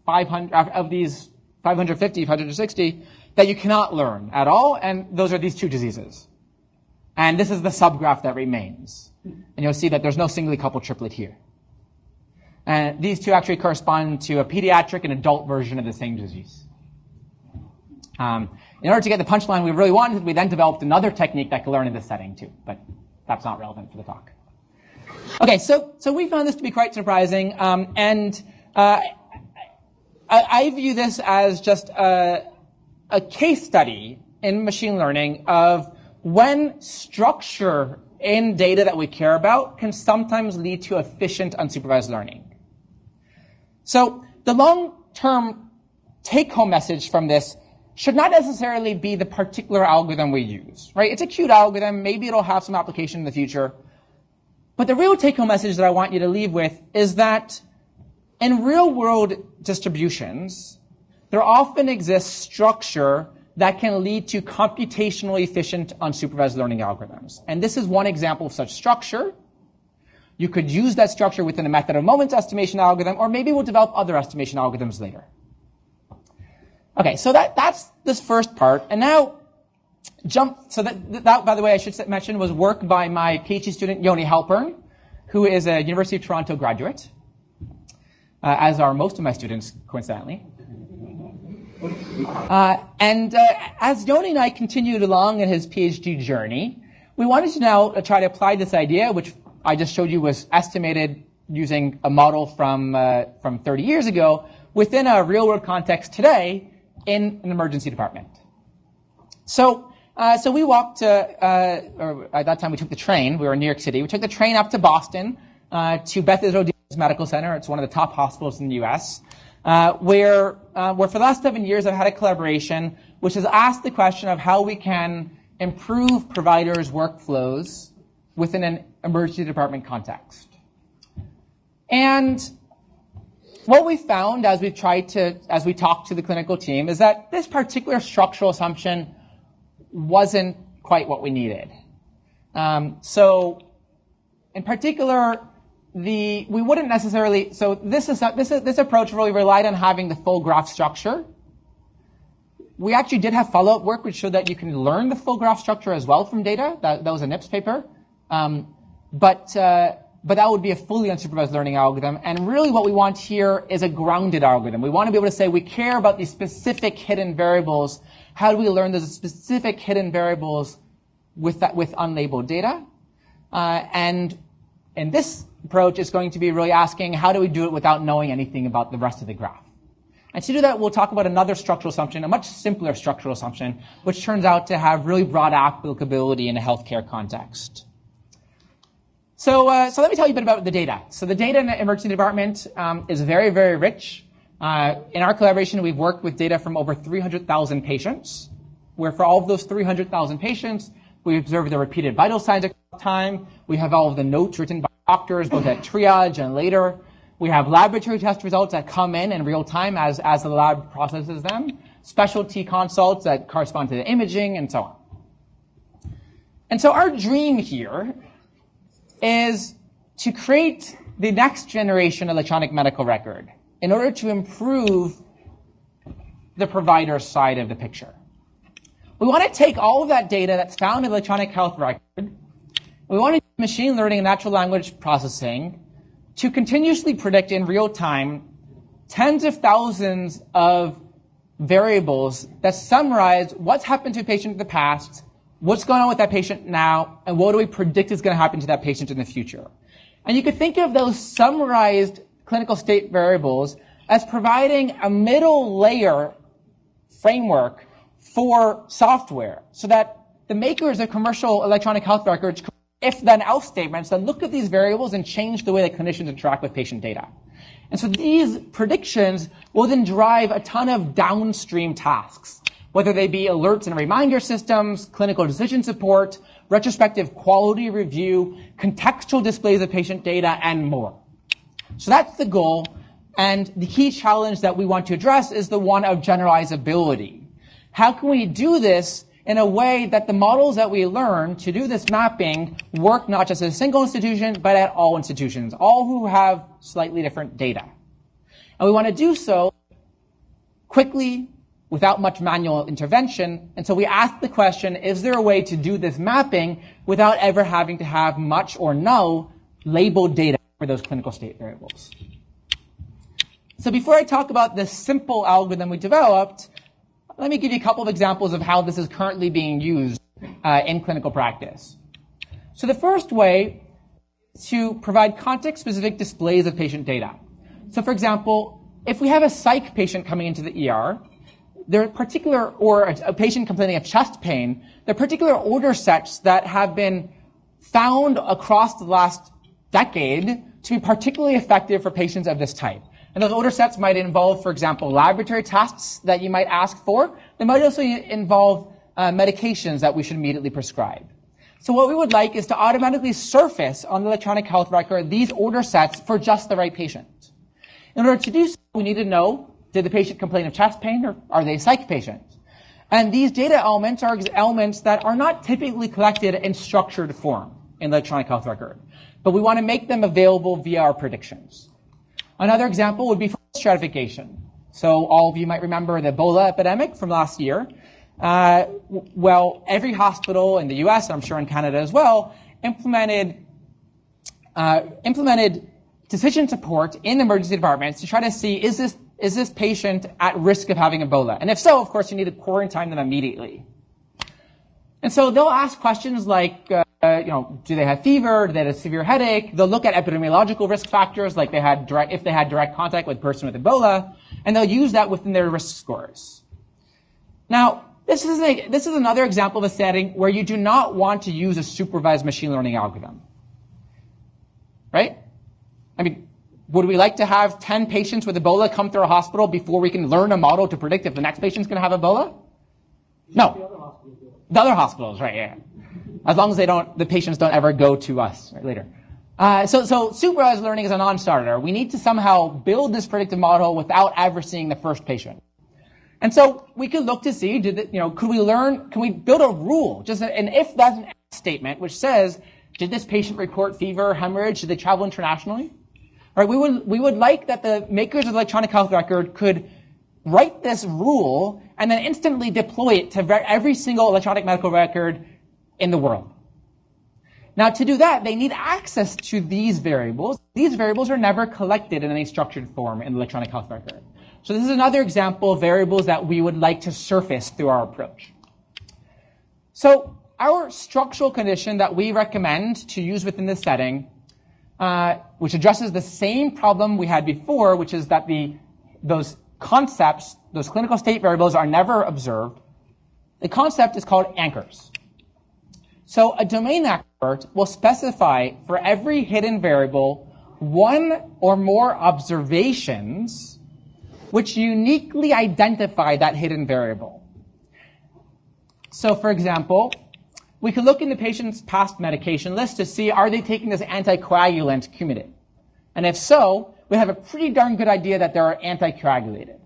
550, 560 that you cannot learn at all, and those are these 2 diseases. And this is the subgraph that remains. And you'll see that there's no singly coupled triplet here. And these 2 actually correspond to a pediatric and adult version of the same disease. In order to get the punchline we really wanted, we then developed another technique that could learn in this setting too, but that's not relevant for the talk. Okay, so we found this to be quite surprising, and I view this as just a case study in machine learning of when structure in data that we care about can sometimes lead to efficient unsupervised learning. So the long-term take-home message from this should not necessarily be the particular algorithm we use, right? It's a cute algorithm. Maybe it'll have some application in the future. But the real take-home message that I want you to leave with is that in real-world distributions, there often exists structure that can lead to computationally efficient unsupervised learning algorithms. And this is one example of such structure. You could use that structure within a method of moments estimation algorithm, or maybe we'll develop other estimation algorithms later. Okay, so that's this first part. And now, that, by the way, I should mention, was work by my PhD student, Yoni Halpern, who is a University of Toronto graduate, as are most of my students, coincidentally. As Yoni and I continued along in his PhD journey, we wanted to now try to apply this idea, which I just showed you was estimated using a model from 30 years ago, within a real-world context today in an emergency department. So we walked or at that time we took the train. We were in New York City. We took the train up to Boston to Beth Israel Deaconess Medical Center. It's one of the top hospitals in the U.S., where for the last 7 years I've had a collaboration which has asked the question of how we can improve providers' workflows within an emergency department context. And what we found as we talked to the clinical team is that this particular structural assumption wasn't quite what we needed. So in particular, we wouldn't necessarily, so this approach really relied on having the full graph structure. We actually did have follow-up work which showed that you can learn the full graph structure as well from data. That was a NIPS paper. But that would be a fully unsupervised learning algorithm. And really what we want here is a grounded algorithm. We want to be able to say we care about these specific hidden variables. How do we learn those specific hidden variables with unlabeled data? And in this approach, it's going to be really asking how do we do it without knowing anything about the rest of the graph? And to do that, we'll talk about another structural assumption, a much simpler structural assumption, which turns out to have really broad applicability in a healthcare context. So let me tell you a bit about the data. So the data in the emergency department is very, very rich. In our collaboration, we've worked with data from over 300,000 patients, where for all of those 300,000 patients, we observed the repeated vital signs at time. We have all of the notes written by doctors, both at triage and later. We have laboratory test results that come in real time as the lab processes them, specialty consults that correspond to the imaging, and so on. And so our dream here is to create the next generation electronic medical record in order to improve the provider side of the picture. We want to take all of that data that's found in electronic health record, we want to use machine learning and natural language processing to continuously predict in real time tens of thousands of variables that summarize what's happened to a patient in the past, what's going on with that patient now, and what do we predict is going to happen to that patient in the future. And you could think of those summarized clinical state variables as providing a middle layer framework for software so that the makers of commercial electronic health records could if-then-else statements that look at these variables and change the way that clinicians interact with patient data. And so these predictions will then drive a ton of downstream tasks, whether they be alerts and reminder systems, clinical decision support, retrospective quality review, contextual displays of patient data, and more. So that's the goal, and the key challenge that we want to address is the one of generalizability. How can we do this in a way that the models that we learn to do this mapping work not just at a single institution, but at all institutions, all who have slightly different data? And we want to do so quickly, without much manual intervention, and so we ask the question, is there a way to do this mapping without ever having to have much or no labeled data for those clinical state variables? So before I talk about the simple algorithm we developed, let me give you a couple of examples of how this is currently being used in clinical practice. So the first way is to provide context-specific displays of patient data. So for example, if we have a psych patient coming into the ER, there are particular, or a patient complaining of chest pain, there are particular order sets that have been found across the last decade to be particularly effective for patients of this type. And those order sets might involve, for example, laboratory tests that you might ask for. They might also involve medications that we should immediately prescribe. So what we would like is to automatically surface on the electronic health record these order sets for just the right patient. In order to do so, we need to know, did the patient complain of chest pain, or are they a psych patient? And these data elements are elements that are not typically collected in structured form in the electronic health record, but we want to make them available via our predictions. Another example would be for stratification. So all of you might remember the Ebola epidemic from last year. Well, every hospital in the US, and I'm sure in Canada as well, implemented decision support in emergency departments to try to see, is this patient at risk of having Ebola? And if so, of course, you need to quarantine them immediately. And so they'll ask questions like, do they have fever? Do they have a severe headache? They'll look at epidemiological risk factors, like if they had direct contact with a person with Ebola, and they'll use that within their risk scores. Now, this is another example of a setting where you do not want to use a supervised machine learning algorithm, right? I mean, would we like to have 10 patients with Ebola come through a hospital before we can learn a model to predict if the next patient's going to have Ebola? No. The other hospitals, right, yeah. As long as the patients don't ever go to us later. So supervised learning is a non-starter. We need to somehow build this predictive model without ever seeing the first patient. And so we could look to see, can we build a rule, just an if that's an statement, which says, did this patient report fever, hemorrhage, did they travel internationally? All right, we would like that the makers of the electronic health record could write this rule and then instantly deploy it to every single electronic medical record in the world. Now, to do that, they need access to these variables. These variables are never collected in any structured form in the electronic health record. So this is another example of variables that we would like to surface through our approach. So our structural condition that we recommend to use within this setting, which addresses the same problem we had before, which is that those concepts, those clinical state variables are never observed. The concept is called anchors. So a domain expert will specify for every hidden variable one or more observations which uniquely identify that hidden variable. So for example, we could look in the patient's past medication list to see, are they taking this anticoagulant Coumadin? And if so, we have a pretty darn good idea that they're anticoagulated.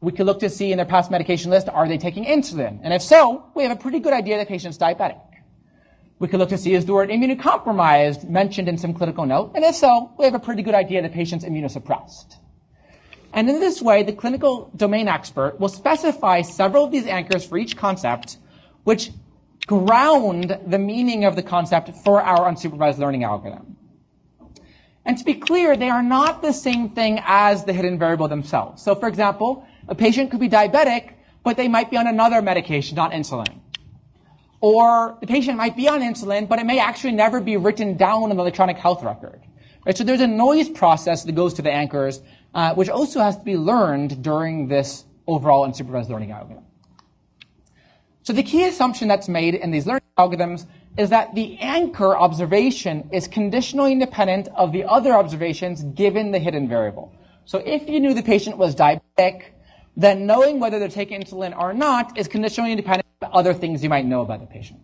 We could look to see in their past medication list, are they taking insulin? And if so, we have a pretty good idea that the patient's diabetic. We could look to see, is the word immunocompromised mentioned in some clinical note? And if so, we have a pretty good idea the patient's immunosuppressed. And in this way, the clinical domain expert will specify several of these anchors for each concept, which ground the meaning of the concept for our unsupervised learning algorithm. And to be clear, they are not the same thing as the hidden variable themselves. So for example, a patient could be diabetic, but they might be on another medication, not insulin. Or the patient might be on insulin, but it may actually never be written down in the electronic health record. Right? So there's a noise process that goes to the anchors, which also has to be learned during this overall unsupervised learning algorithm. So the key assumption that's made in these learning algorithms is that the anchor observation is conditionally independent of the other observations given the hidden variable. So if you knew the patient was diabetic, then knowing whether they're taking insulin or not is conditionally independent of other things you might know about the patient.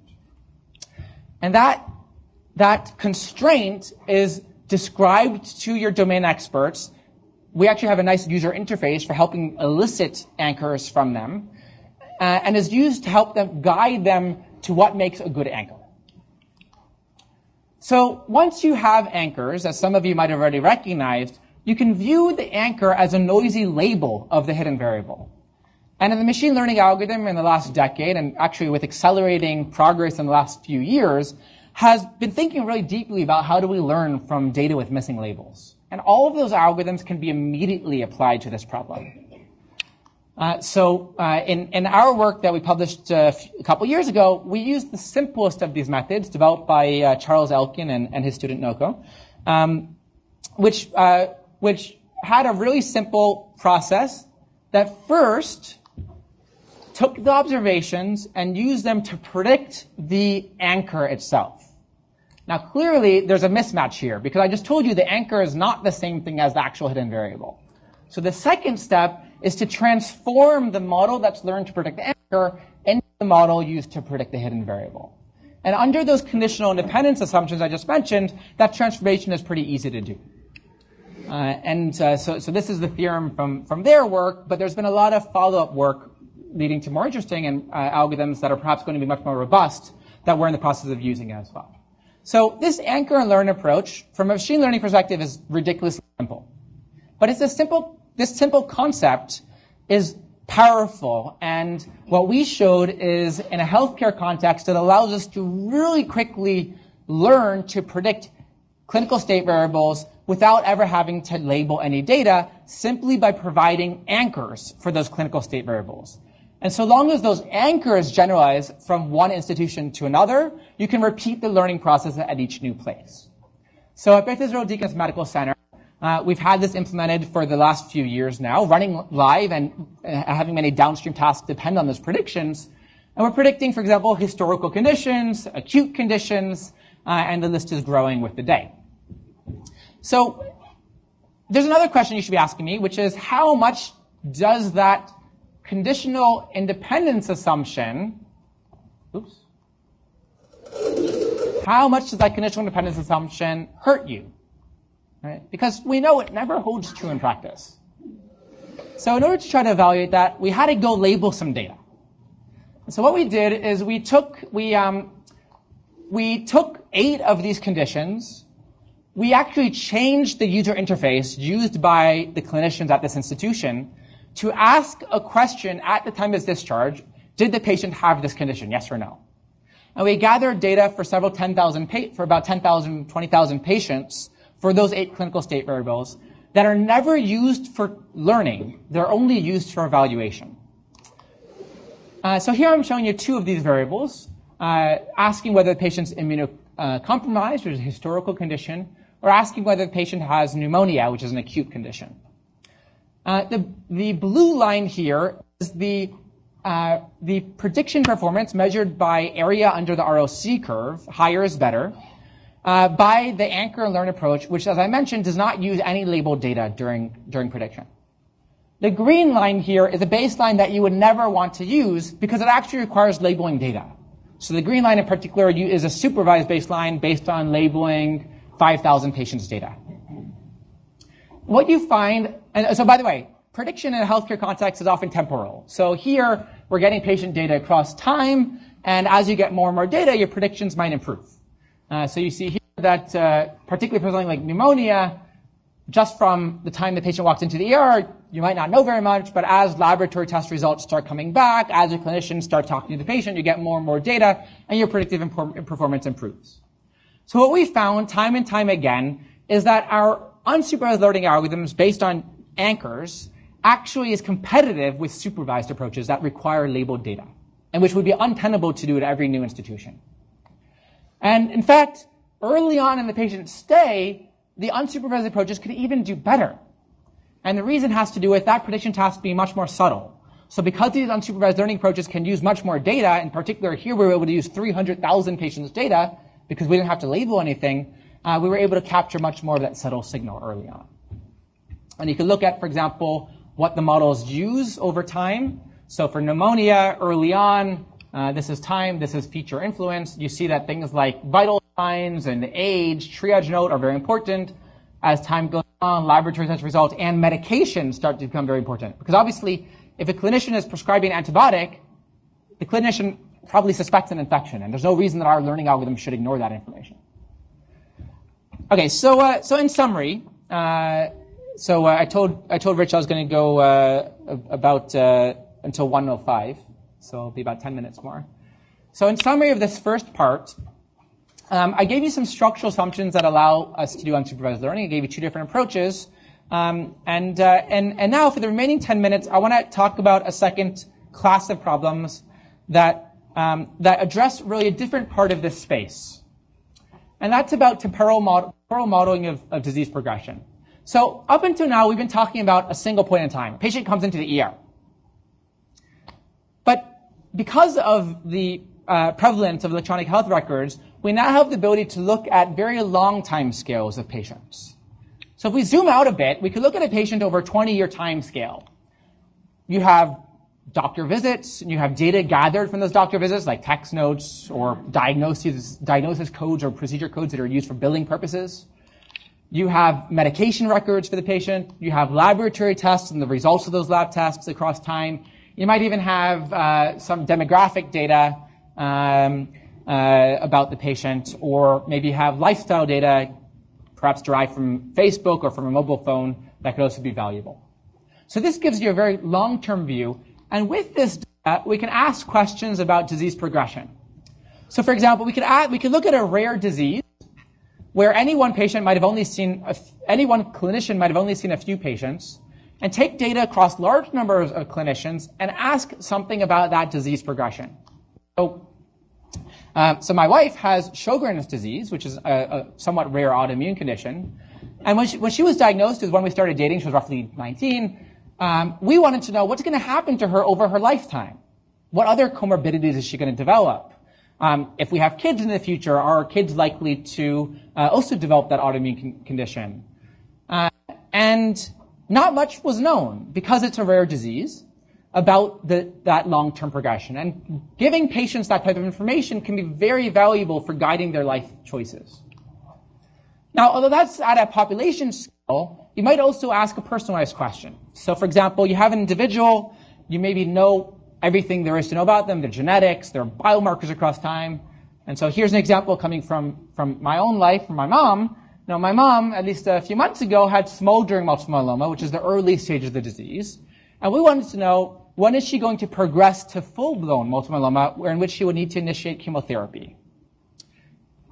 And that constraint is described to your domain experts. We actually have a nice user interface for helping elicit anchors from them, and is used to help them guide them to what makes a good anchor. So once you have anchors, as some of you might have already recognized, you can view the anchor as a noisy label of the hidden variable. And in the machine learning algorithm in the last decade, and actually with accelerating progress in the last few years, has been thinking really deeply about how do we learn from data with missing labels. And all of those algorithms can be immediately applied to this problem. In our work that we published a couple years ago, we used the simplest of these methods developed by Charles Elkin and his student Noko, which had a really simple process that first took the observations and used them to predict the anchor itself. Now, clearly, there's a mismatch here, because I just told you the anchor is not the same thing as the actual hidden variable. So the second step is to transform the model that's learned to predict the anchor into the model used to predict the hidden variable. And under those conditional independence assumptions I just mentioned, that transformation is pretty easy to do. So this is the theorem from their work, but there's been a lot of follow-up work leading to more interesting algorithms that are perhaps going to be much more robust that we're in the process of using as well. So this anchor and learn approach, from a machine learning perspective, is ridiculously simple. But this simple concept is powerful. And what we showed is, in a healthcare context, it allows us to really quickly learn to predict clinical state variables without ever having to label any data, simply by providing anchors for those clinical state variables. And so long as those anchors generalize from one institution to another, you can repeat the learning process at each new place. So at Beth Israel Deaconess Medical Center, we've had this implemented for the last few years now, running live and having many downstream tasks depend on those predictions. And we're predicting, for example, historical conditions, acute conditions, and the list is growing with the day. So there's another question you should be asking me, which is how much does that conditional independence assumption, how much does that conditional independence assumption hurt you? Right? Because we know it never holds true in practice. So in order to try to evaluate that, we had to go label some data. So what we did is we took 8 of these conditions. We actually changed the user interface used by the clinicians at this institution to ask a question at the time of discharge: did the patient have this condition, yes or no? And we gathered data for several 10,000, for about 10,000, 20,000 patients for those 8 clinical state variables that are never used for learning. They're only used for evaluation. So here I'm showing you 2 of these variables, asking whether the patient's immunocompromised, which is a historical condition, or asking whether the patient has pneumonia, which is an acute condition. The blue line here is the prediction performance measured by area under the ROC curve, higher is better, by the anchor and learn approach, which, as I mentioned, does not use any labeled data during prediction. The green line here is a baseline that you would never want to use because it actually requires labeling data. So the green line in particular is a supervised baseline based on labeling 5,000 patients' data. What you find, and so by the way, prediction in a healthcare context is often temporal. So here we're getting patient data across time, and as you get more and more data, your predictions might improve. So you see here that particularly for something like pneumonia, just from the time the patient walks into the ER, you might not know very much, but as laboratory test results start coming back, as your clinicians start talking to the patient, you get more and more data, and your predictive performance improves. So what we found time and time again is that our unsupervised learning algorithms based on anchors actually is competitive with supervised approaches that require labeled data, and which would be untenable to do at every new institution. And in fact, early on in the patient's stay, the unsupervised approaches could even do better. And the reason has to do with that prediction task being much more subtle. So because these unsupervised learning approaches can use much more data, in particular here we were able to use 300,000 patients' data because we didn't have to label anything, we were able to capture much more of that subtle signal early on. And you can look at, for example, what the models use over time. So for pneumonia, early on, this is time, this is feature influence. You see that things like vital signs and age, triage note are very important. As time goes on, laboratory test results and medications start to become very important. Because obviously, if a clinician is prescribing an antibiotic, the clinician probably suspects an infection, and there's no reason that our learning algorithm should ignore that information. Okay, so in summary, I told Rich I was going to go about until 1:05, so it'll be about 10 minutes more. So in summary of this first part, I gave you some structural assumptions that allow us to do unsupervised learning. I gave you two different approaches, and now for the remaining 10 minutes, I want to talk about a second class of problems that address really a different part of this space, and that's about temporal modeling of disease progression. So up until now, we've been talking about a single point in time. A patient comes into the ER. But because of the prevalence of electronic health records, we now have the ability to look at very long time scales of patients. So if we zoom out a bit, we could look at a patient over a 20-year time scale. You have doctor visits, and you have data gathered from those doctor visits, like text notes or diagnosis codes or procedure codes that are used for billing purposes. You have medication records for the patient. You have laboratory tests and the results of those lab tests across time. You might even have some demographic data about the patient, or maybe have lifestyle data, perhaps derived from Facebook or from a mobile phone, that could also be valuable. So this gives you a very long-term view, and with this data, we can ask questions about disease progression. So for example, we could look at a rare disease where any one clinician might have only seen a few patients, and take data across large numbers of clinicians and ask something about that disease progression. So my wife has Sjogren's disease, which is a somewhat rare autoimmune condition. And when she was diagnosed, is when we started dating, she was roughly 19, we wanted to know what's going to happen to her over her lifetime. What other comorbidities is she going to develop? If we have kids in the future, are our kids likely to also develop that autoimmune condition? And not much was known, because it's a rare disease, about that long-term progression. And giving patients that type of information can be very valuable for guiding their life choices. Now, although that's at a population scale, you might also ask a personalized question. So, for example, you have an individual, you maybe know everything there is to know about them, their genetics, their biomarkers across time. And so here's an example coming from my own life, from my mom. Now, my mom, at least a few months ago, had smoldering multiple myeloma, which is the early stage of the disease. And we wanted to know, when is she going to progress to full-blown multiple myeloma, in which she would need to initiate chemotherapy?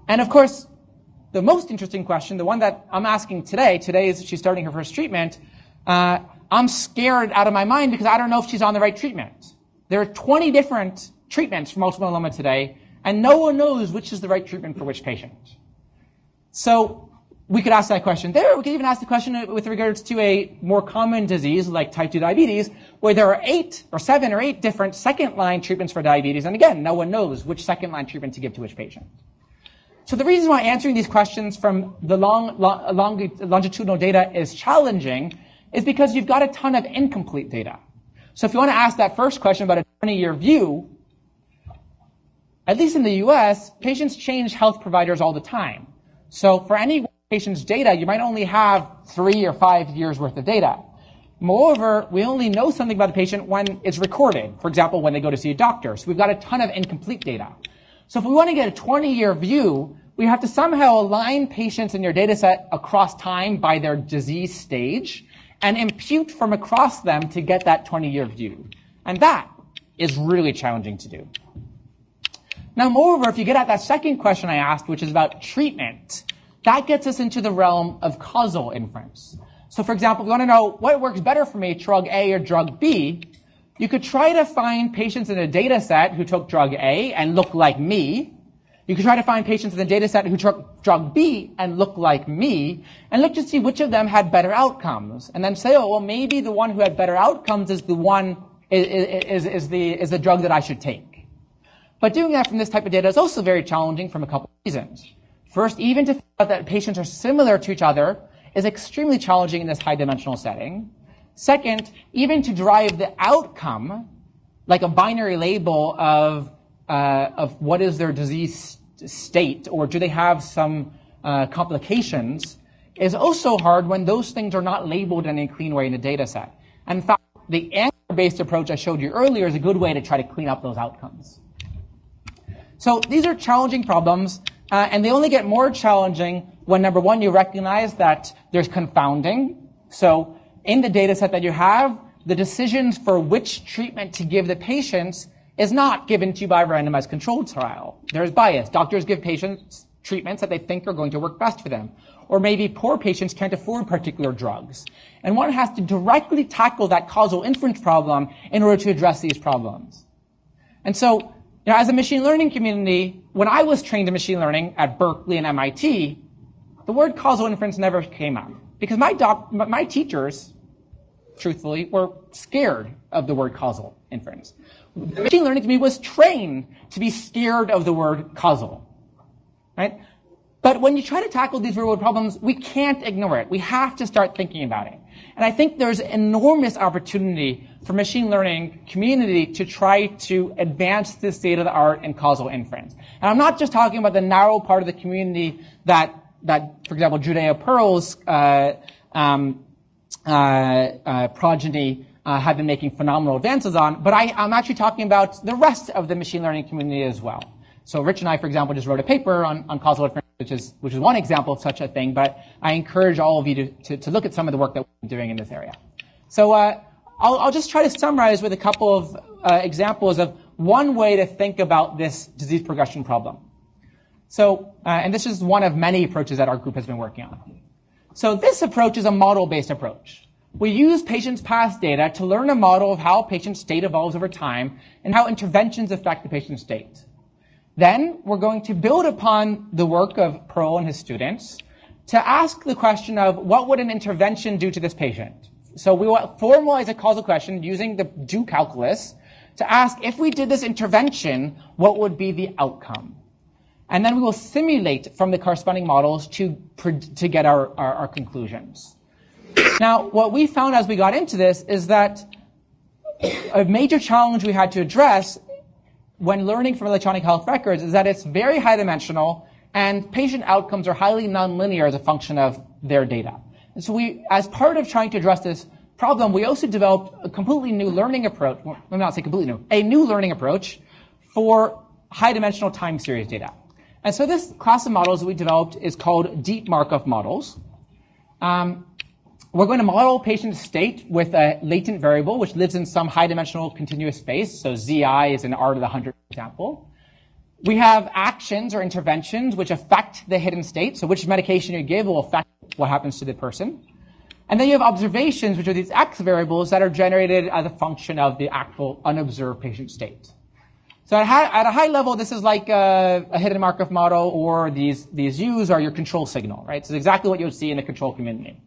And of course, the most interesting question, the one that I'm asking today is she's starting her first treatment. I'm scared out of my mind because I don't know if she's on the right treatment. There are 20 different treatments for multiple myeloma today, and no one knows which is the right treatment for which patient. So we could ask that question there. We could even ask the question with regards to a more common disease like type 2 diabetes, where there are 7 or 8 different second-line treatments for diabetes. And again, no one knows which second-line treatment to give to which patient. So the reason why answering these questions from the longitudinal data is challenging is because you've got a ton of incomplete data. So if you want to ask that first question about a 20-year view, at least in the US, patients change health providers all the time. So for any patient's data, you might only have 3 or 5 years worth of data. Moreover, we only know something about the patient when it's recorded. For example, when they go to see a doctor. So we've got a ton of incomplete data. So if we want to get a 20-year view, we have to somehow align patients in your data set across time by their disease stage and impute from across them to get that 20-year view. And that is really challenging to do. Now, moreover, if you get at that second question I asked, which is about treatment, that gets us into the realm of causal inference. So, for example, if you want to know what works better for me, drug A or drug B, you could try to find patients in a data set who took drug A and look like me. You could try to find patients in the data set who took drug B and look like me, and look to see which of them had better outcomes. And then say, oh, well, maybe the one who had better outcomes is the one is the drug that I should take. But doing that from this type of data is also very challenging from a couple of reasons. First, even to find out that patients are similar to each other is extremely challenging in this high-dimensional setting. Second, even to derive the outcome, like a binary label of what is their disease state, or do they have some complications, is also hard when those things are not labeled in a clean way in the data set. And in fact, the answer-based approach I showed you earlier is a good way to try to clean up those outcomes. So these are challenging problems, and they only get more challenging when, number one, you recognize that there's confounding. So in the data set that you have, the decisions for which treatment to give the patients is not given to you by a randomized controlled trial. There's bias. Doctors give patients treatments that they think are going to work best for them. Or maybe poor patients can't afford particular drugs. And one has to directly tackle that causal inference problem in order to address these problems. And so, as a machine learning community, when I was trained in machine learning at Berkeley and MIT, the word causal inference never came up. Because my teachers, truthfully, were scared of the word causal inference. Machine learning to me was trained to be scared of the word causal, right? But when you try to tackle these real-world problems, we can't ignore it. We have to start thinking about it. And I think there's enormous opportunity for machine learning community to try to advance this state-of-the-art in causal inference. And I'm not just talking about the narrow part of the community that for example, Judea Pearl's progeny have been making phenomenal advances on, but I'm actually talking about the rest of the machine learning community as well. So Rich and I, for example, just wrote a paper on causal inference, which is one example of such a thing, but I encourage all of you to look at some of the work that we've been doing in this area. So I'll just try to summarize with a couple of examples of one way to think about this disease progression problem. So, and this is one of many approaches that our group has been working on. So this approach is a model-based approach. We use patients' past data to learn a model of how a patient's state evolves over time and how interventions affect the patient's state. Then we're going to build upon the work of Pearl and his students to ask the question of what would an intervention do to this patient? So we will formalize a causal question using the do calculus to ask if we did this intervention, what would be the outcome? And then we will simulate from the corresponding models to get our conclusions. Now, what we found as we got into this is that a major challenge we had to address when learning from electronic health records is that it's very high dimensional and patient outcomes are highly nonlinear as a function of their data. And so we, as part of trying to address this problem, we also developed a completely new learning approach, well, let me not say completely new, a new learning approach for high dimensional time series data. And so this class of models that we developed is called deep Markov models. We're going to model patient state with a latent variable, which lives in some high-dimensional continuous space. So Zi is an R to the 100 example. We have actions or interventions which affect the hidden state. So which medication you give will affect what happens to the person. And then you have observations, which are these X variables that are generated as a function of the actual unobserved patient state. So at a high level, this is like a hidden Markov model, or these U's are your control signal, right? So it's exactly what you'll see in the control community.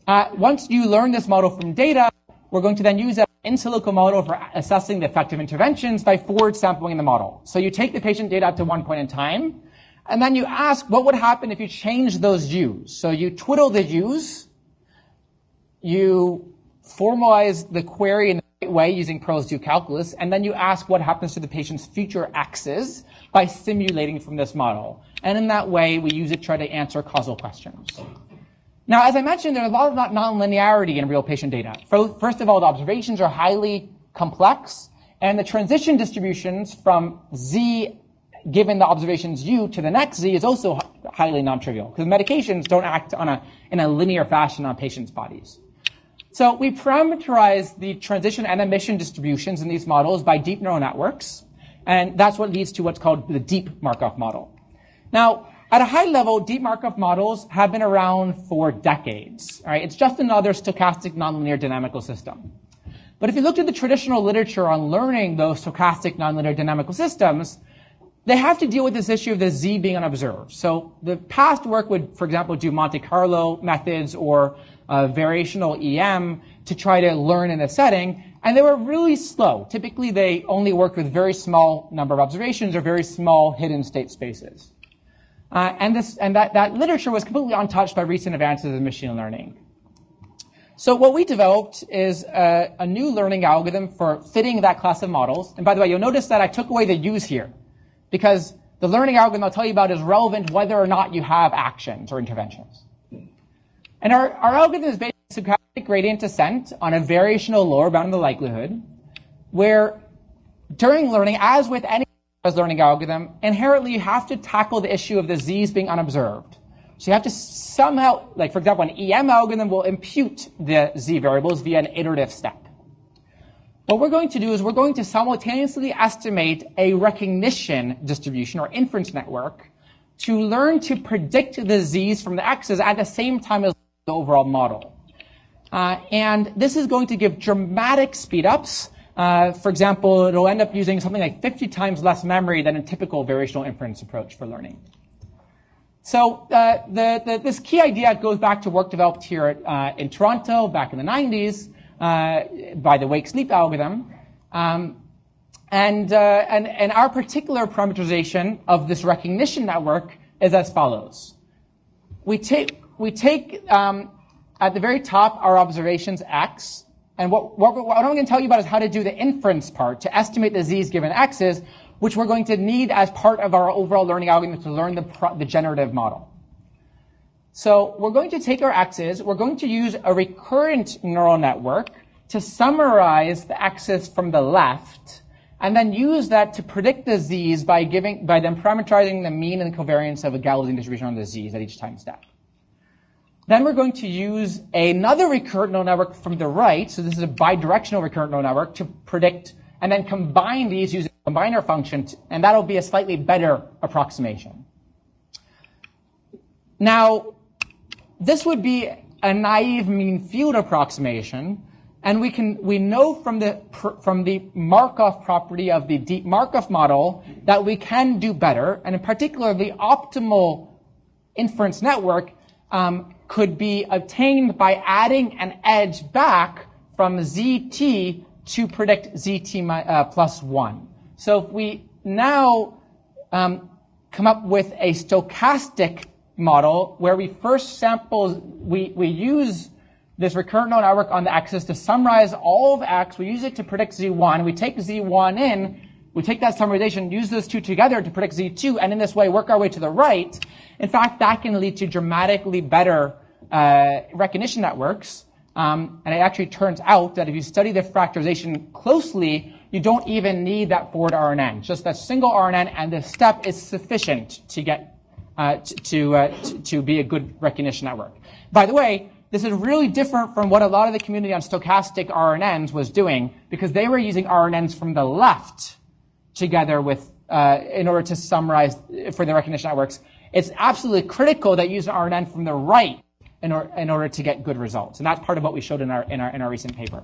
Once you learn this model from data, we're going to then use an in silico model for assessing the effective interventions by forward sampling the model. So you take the patient data up to one point in time, and then you ask what would happen if you change those U's. So you twiddle the U's, you formalize the query in the right way using Pearl's do calculus, and then you ask what happens to the patient's future X's by simulating from this model. And in that way, we use it to try to answer causal questions. Now, as I mentioned, there's a lot of nonlinearity in real patient data. First of all, the observations are highly complex, and the transition distributions from Z given the observations U to the next Z is also highly non-trivial, because medications don't act in a linear fashion on patients' bodies. So we parameterize the transition and emission distributions in these models by deep neural networks, and that's what leads to what's called the deep Markov model. Now, at a high level, deep Markov models have been around for decades. All right? It's just another stochastic nonlinear dynamical system. But if you looked at the traditional literature on learning those stochastic nonlinear dynamical systems, they have to deal with this issue of the Z being unobserved. So the past work would, for example, do Monte Carlo methods or variational EM to try to learn in a setting, and they were really slow. Typically, they only worked with very small number of observations or very small hidden state spaces. And that literature was completely untouched by recent advances in machine learning. So what we developed is a new learning algorithm for fitting that class of models. And by the way, you'll notice that I took away the use here, because the learning algorithm I'll tell you about is relevant whether or not you have actions or interventions. And our algorithm is based on stochastic gradient descent on a variational lower bound of the likelihood, where during learning, as with any learning algorithm, inherently you have to tackle the issue of the z's being unobserved. So you have to somehow, like for example, an EM algorithm will impute the z variables via an iterative step. What we're going to do is we're going to simultaneously estimate a recognition distribution or inference network to learn to predict the z's from the x's at the same time as the overall model. And this is going to give dramatic speed-ups. For example, it'll end up using something like 50 times less memory than a typical variational inference approach for learning. So this key idea goes back to work developed here in Toronto back in the 90s by the wake-sleep algorithm. And our particular parameterization of this recognition network is as follows. We take at the very top our observations x, and what I'm going to tell you about is how to do the inference part to estimate the z's given x's, which we're going to need as part of our overall learning algorithm to learn the generative model. So we're going to take our x's, we're going to use a recurrent neural network to summarize the x's from the left, and then use that to predict the z's by then parameterizing the mean and covariance of a Gaussian distribution on the z's at each time step. Then we're going to use another recurrent neural network from the right, so this is a bidirectional recurrent neural network, to predict and then combine these using a combiner function, and that'll be a slightly better approximation. Now, this would be a naive mean field approximation, and we know from the Markov property of the deep Markov model that we can do better, and in particular, the optimal inference network could be obtained by adding an edge back from ZT to predict ZT plus 1. So if we now come up with a stochastic model where we first sample, we use this recurrent neural network on the axis to summarize all of x, we use it to predict Z1, we take Z1 in, we take that summarization, use those two together to predict Z2, and in this way work our way to the right. In fact, that can lead to dramatically better recognition networks. And it actually turns out that if you study the factorization closely, you don't even need that forward RNN. Just that single RNN and the step is sufficient to get to be a good recognition network. By the way, this is really different from what a lot of the community on stochastic RNNs was doing, because they were using RNNs from the left together with in order to summarize for the recognition networks. It's absolutely critical that you use an RNN from the right in order to get good results, and that's part of what we showed in our recent paper.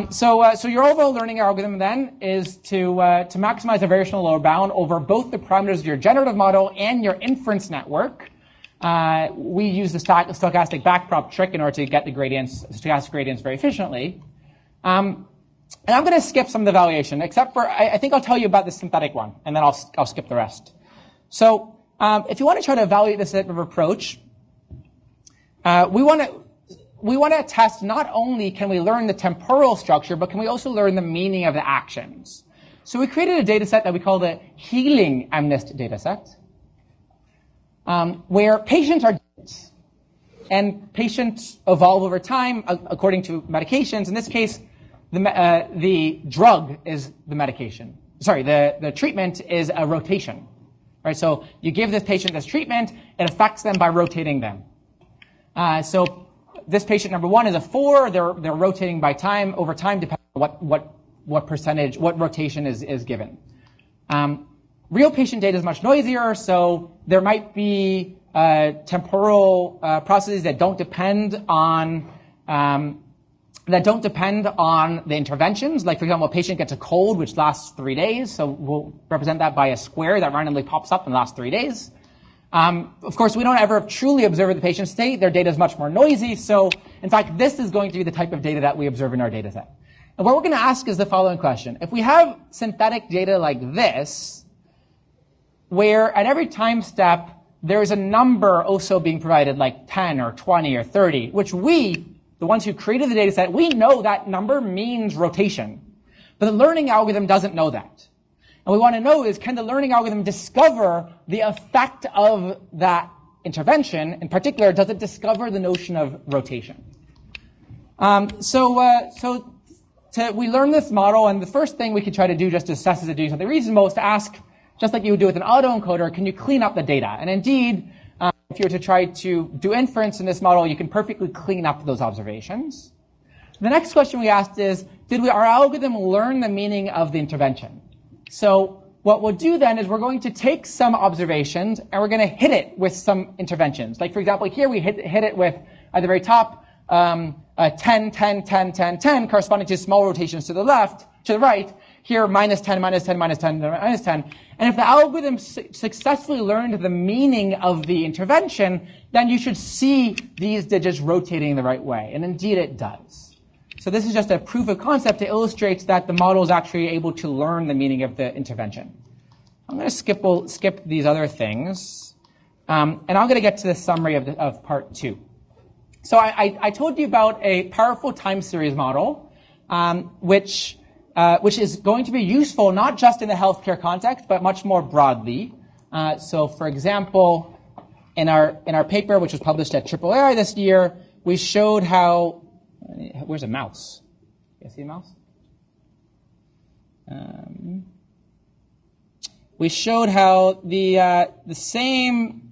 So your overall learning algorithm then is to maximize a variational lower bound over both the parameters of your generative model and your inference network. We use the stochastic backprop trick in order to get the stochastic gradients very efficiently. And I'm going to skip some of the evaluation, except for I think I'll tell you about the synthetic one, and then I'll skip the rest. So if you want to try to evaluate this type of approach, we want to test not only can we learn the temporal structure, but can we also learn the meaning of the actions. So we created a data set that we call the healing MNIST data set, where patients are different, and patients evolve over time according to medications. In this case, the drug is the medication. Sorry, the treatment is a rotation. Right? So you give this patient this treatment, it affects them by rotating them. So this patient number 1 is a 4. They're rotating by time over time, depending on what percentage, what rotation is given. Real patient data is much noisier, so there might be temporal processes that don't depend on the interventions. Like, for example, a patient gets a cold which lasts 3 days, so we'll represent that by a square that randomly pops up in the last 3 days. Of course, we don't ever truly observe the patient's state. Their data is much more noisy. So, in fact, this is going to be the type of data that we observe in our data set. And what we're going to ask is the following question. If we have synthetic data like this, where at every time step there is a number also being provided, like 10 or 20 or 30, which we the ones who created the data set, we know that number means rotation. But the learning algorithm doesn't know that. And we want to know is, can the learning algorithm discover the effect of that intervention? In particular, does it discover the notion of rotation? We learn this model, and the first thing we could try to do just to assess is to do something reasonable is to ask, just like you would do with an autoencoder, can you clean up the data? And indeed, if you were to try to do inference in this model, you can perfectly clean up those observations. The next question we asked is, did our algorithm learn the meaning of the intervention? So what we'll do then is we're going to take some observations and we're going to hit it with some interventions. Like, for example, here we hit it with, at the very top, 10, 10, 10, 10, 10, corresponding to small rotations to the left, to the right. Here, minus 10, minus 10, minus 10, minus 10. And if the algorithm successfully learned the meaning of the intervention, then you should see these digits rotating the right way. And indeed it does. So this is just a proof of concept to illustrate that the model is actually able to learn the meaning of the intervention. I'm going to skip these other things. And I'm going to get to the summary of part 2. So I told you about a powerful time series model, which is going to be useful not just in the healthcare context, but much more broadly. So, for example, in our paper, which was published at AAAI this year, we showed how. Where's a mouse? You see a mouse? We showed how the same.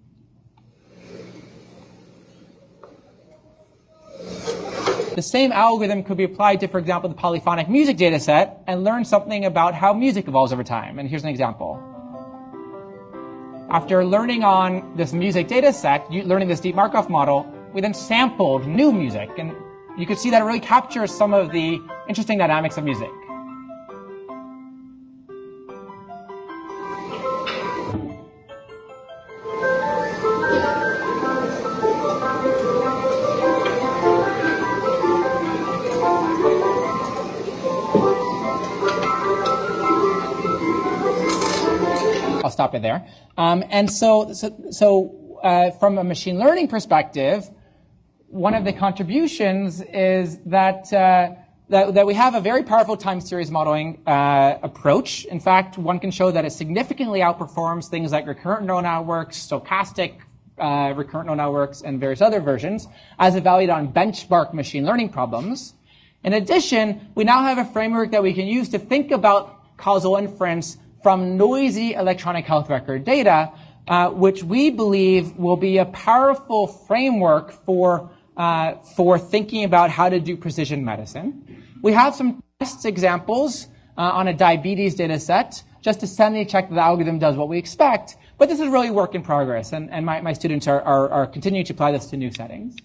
The same algorithm could be applied to, for example, the polyphonic music data set and learn something about how music evolves over time. And here's an example. After learning on this music data set, learning this deep Markov model, we then sampled new music. And you could see that it really captures some of the interesting dynamics of music. I'll stop it there. And so from a machine learning perspective, one of the contributions is that we have a very powerful time series modeling approach. In fact, one can show that it significantly outperforms things like recurrent neural networks, stochastic recurrent neural networks, and various other versions, as evaluated on benchmark machine learning problems. In addition, we now have a framework that we can use to think about causal inference from noisy electronic health record data, which we believe will be a powerful framework for thinking about how to do precision medicine. We have some test examples on a diabetes data set, just to sanity check that the algorithm does what we expect, but this is really work in progress, and my students are continuing to apply this to new settings.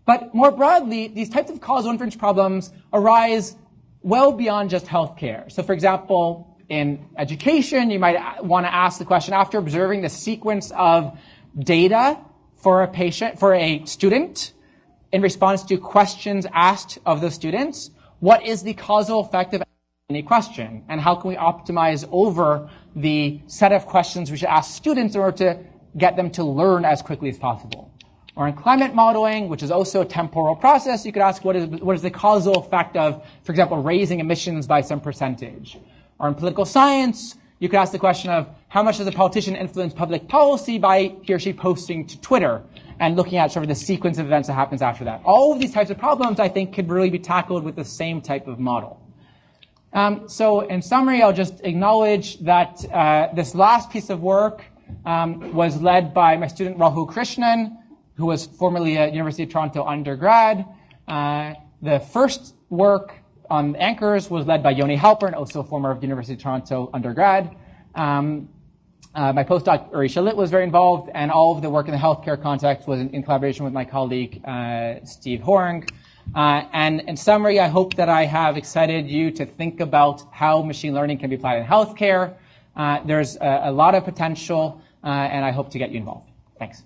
But more broadly, these types of causal inference problems arise well beyond just healthcare. So for example, in education, you might want to ask the question, after observing the sequence of data for a student, in response to questions asked of the students, what is the causal effect of any question? And how can we optimize over the set of questions we should ask students in order to get them to learn as quickly as possible? Or in climate modeling, which is also a temporal process, you could ask what is the causal effect of, for example, raising emissions by some percentage? Or in political science, you could ask the question of how much does a politician influence public policy by he or she posting to Twitter and looking at sort of the sequence of events that happens after that. All of these types of problems, I think, could really be tackled with the same type of model. So in summary, I'll just acknowledge that this last piece of work was led by my student Rahul Krishnan, who was formerly a University of Toronto undergrad. The first work on anchors was led by Yoni Halpern, also former of the University of Toronto undergrad. My postdoc, Arisha Litt, was very involved, and all of the work in the healthcare context was in collaboration with my colleague, Steve Horng. And in summary, I hope that I have excited you to think about how machine learning can be applied in healthcare. There's a lot of potential, and I hope to get you involved. Thanks.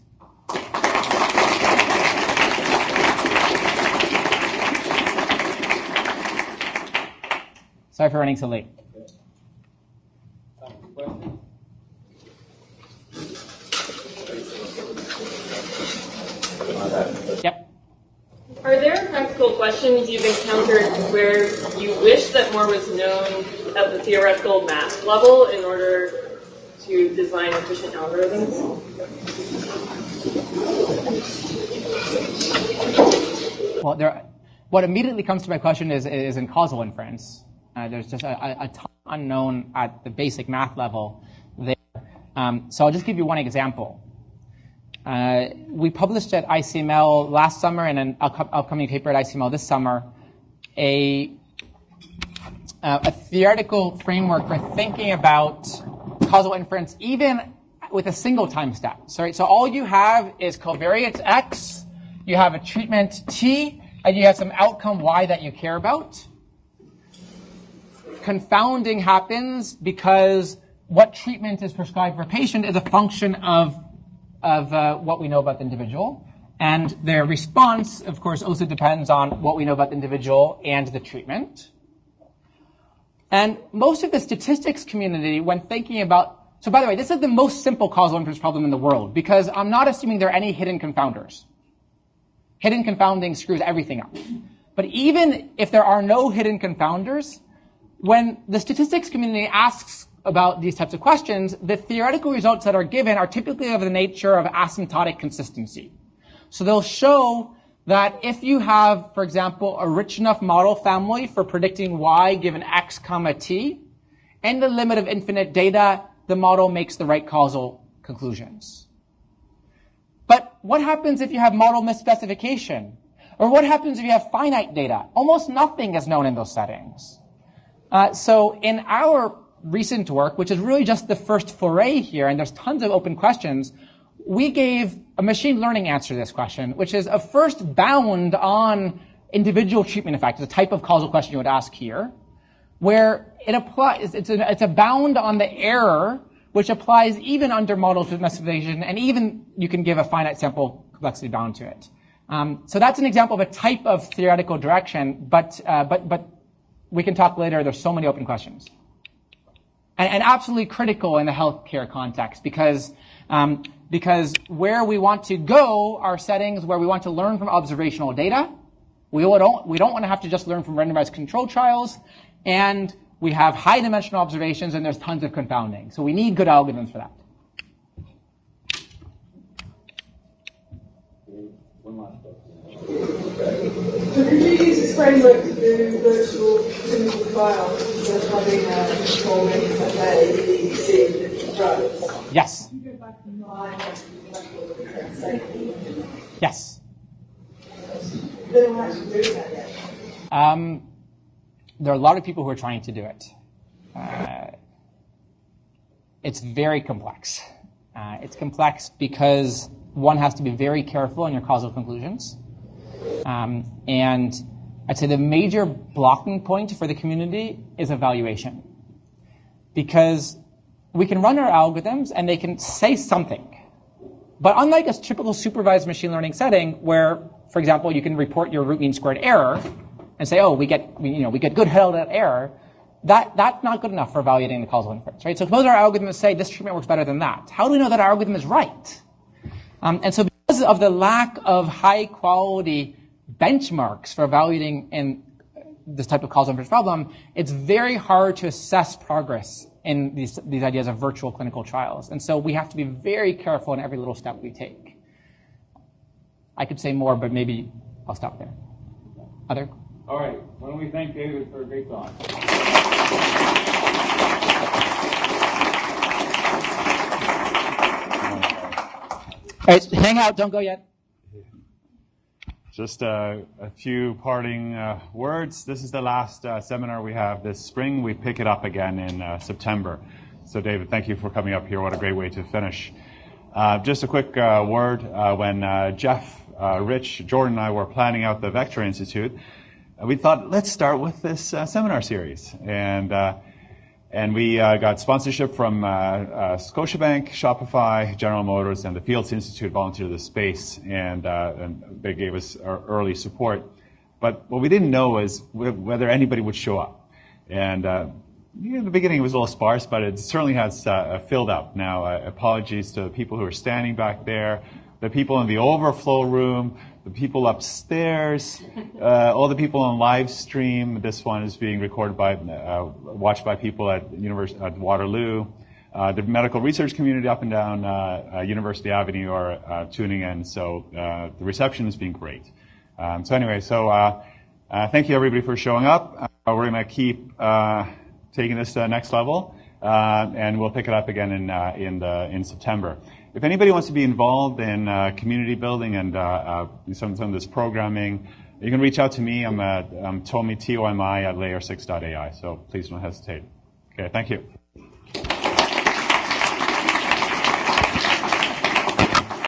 Sorry for running so late. Questions? Yep. Are there practical questions you've encountered where you wish that more was known at the theoretical math level in order to design efficient algorithms? Well, what immediately comes to my question is in causal inference. There's just a ton unknown at the basic math level there. So I'll just give you one example. We published at ICML last summer and an upcoming paper at ICML this summer a theoretical framework for thinking about causal inference even with a single time step. So all you have is covariance X, you have a treatment T, and you have some outcome Y that you care about. Confounding happens because what treatment is prescribed for a patient is a function of what we know about the individual. And their response, of course, also depends on what we know about the individual and the treatment. And most of the statistics community, when thinking about, so by the way, this is the most simple causal inference problem in the world, because I'm not assuming there are any hidden confounders. Hidden confounding screws everything up. But even if there are no hidden confounders, when the statistics community asks about these types of questions, the theoretical results that are given are typically of the nature of asymptotic consistency. So they'll show that if you have, for example, a rich enough model family for predicting y given x comma t, in the limit of infinite data, the model makes the right causal conclusions. But what happens if you have model misspecification? Or what happens if you have finite data? Almost nothing is known in those settings. So in our recent work, which is really just the first foray here, and there's tons of open questions, we gave a machine learning answer to this question, which is a first bound on individual treatment effect, the type of causal question you would ask here, where it applies, it's a bound on the error, which applies even under model specification, and even you can give a finite sample complexity bound to it. So that's an example of a type of theoretical direction, but we can talk later. There's so many open questions. And absolutely critical in the healthcare context, because where we want to go are settings where we want to learn from observational data. We don't want to have to just learn from randomized controlled trials, and we have high dimensional observations, and there's tons of confounding. So we need good algorithms for that. One last question. So could you use this framework to do virtual clinical trials instead of having a control that they see the drugs? Yes. You go back in line Yes. They don't actually do that yet. There are a lot of people who are trying to do it. It's very complex. It's complex because one has to be very careful in your causal conclusions. And I'd say the major blocking point for the community is evaluation. Because we can run our algorithms and they can say something. But unlike a typical supervised machine learning setting where, for example, you can report your root mean squared error and say, oh, we get good held at error, that's not good enough for evaluating the causal inference, right? So suppose our algorithms say this treatment works better than that. How do we know that our algorithm is right? And so because of the lack of high quality benchmarks for evaluating in this type of causal inference problem, it's very hard to assess progress in these ideas of virtual clinical trials. And so we have to be very careful in every little step we take. I could say more, but maybe I'll stop there. Other? All right. Why don't we thank David for a great talk? All right, hang out. Don't go yet. Just a few parting words. This is the last seminar we have this spring. We pick it up again in September. So David, thank you for coming up here. What a great way to finish. Just a quick word. When Jeff, Rich, Jordan, and I were planning out the Vector Institute, we thought, let's start with this seminar series. And we got sponsorship from Scotiabank, Shopify, General Motors, and the Fields Institute volunteered the space, and they gave us our early support. But what we didn't know was whether anybody would show up. And in the beginning it was a little sparse, but it certainly has filled up. Now, apologies to the people who are standing back there. the people in the overflow room, the people upstairs, all the people on live stream. This one is being recorded watched by people at Waterloo. The medical research community up and down University Avenue are tuning in, so the reception has been great. Thank you everybody for showing up. We're going to keep taking this to the next level, and we'll pick it up again in September. If anybody wants to be involved in community building and some of this programming, you can reach out to me. I'm Tomi, Tomi, at layer6.ai, so please don't hesitate. Okay, thank you.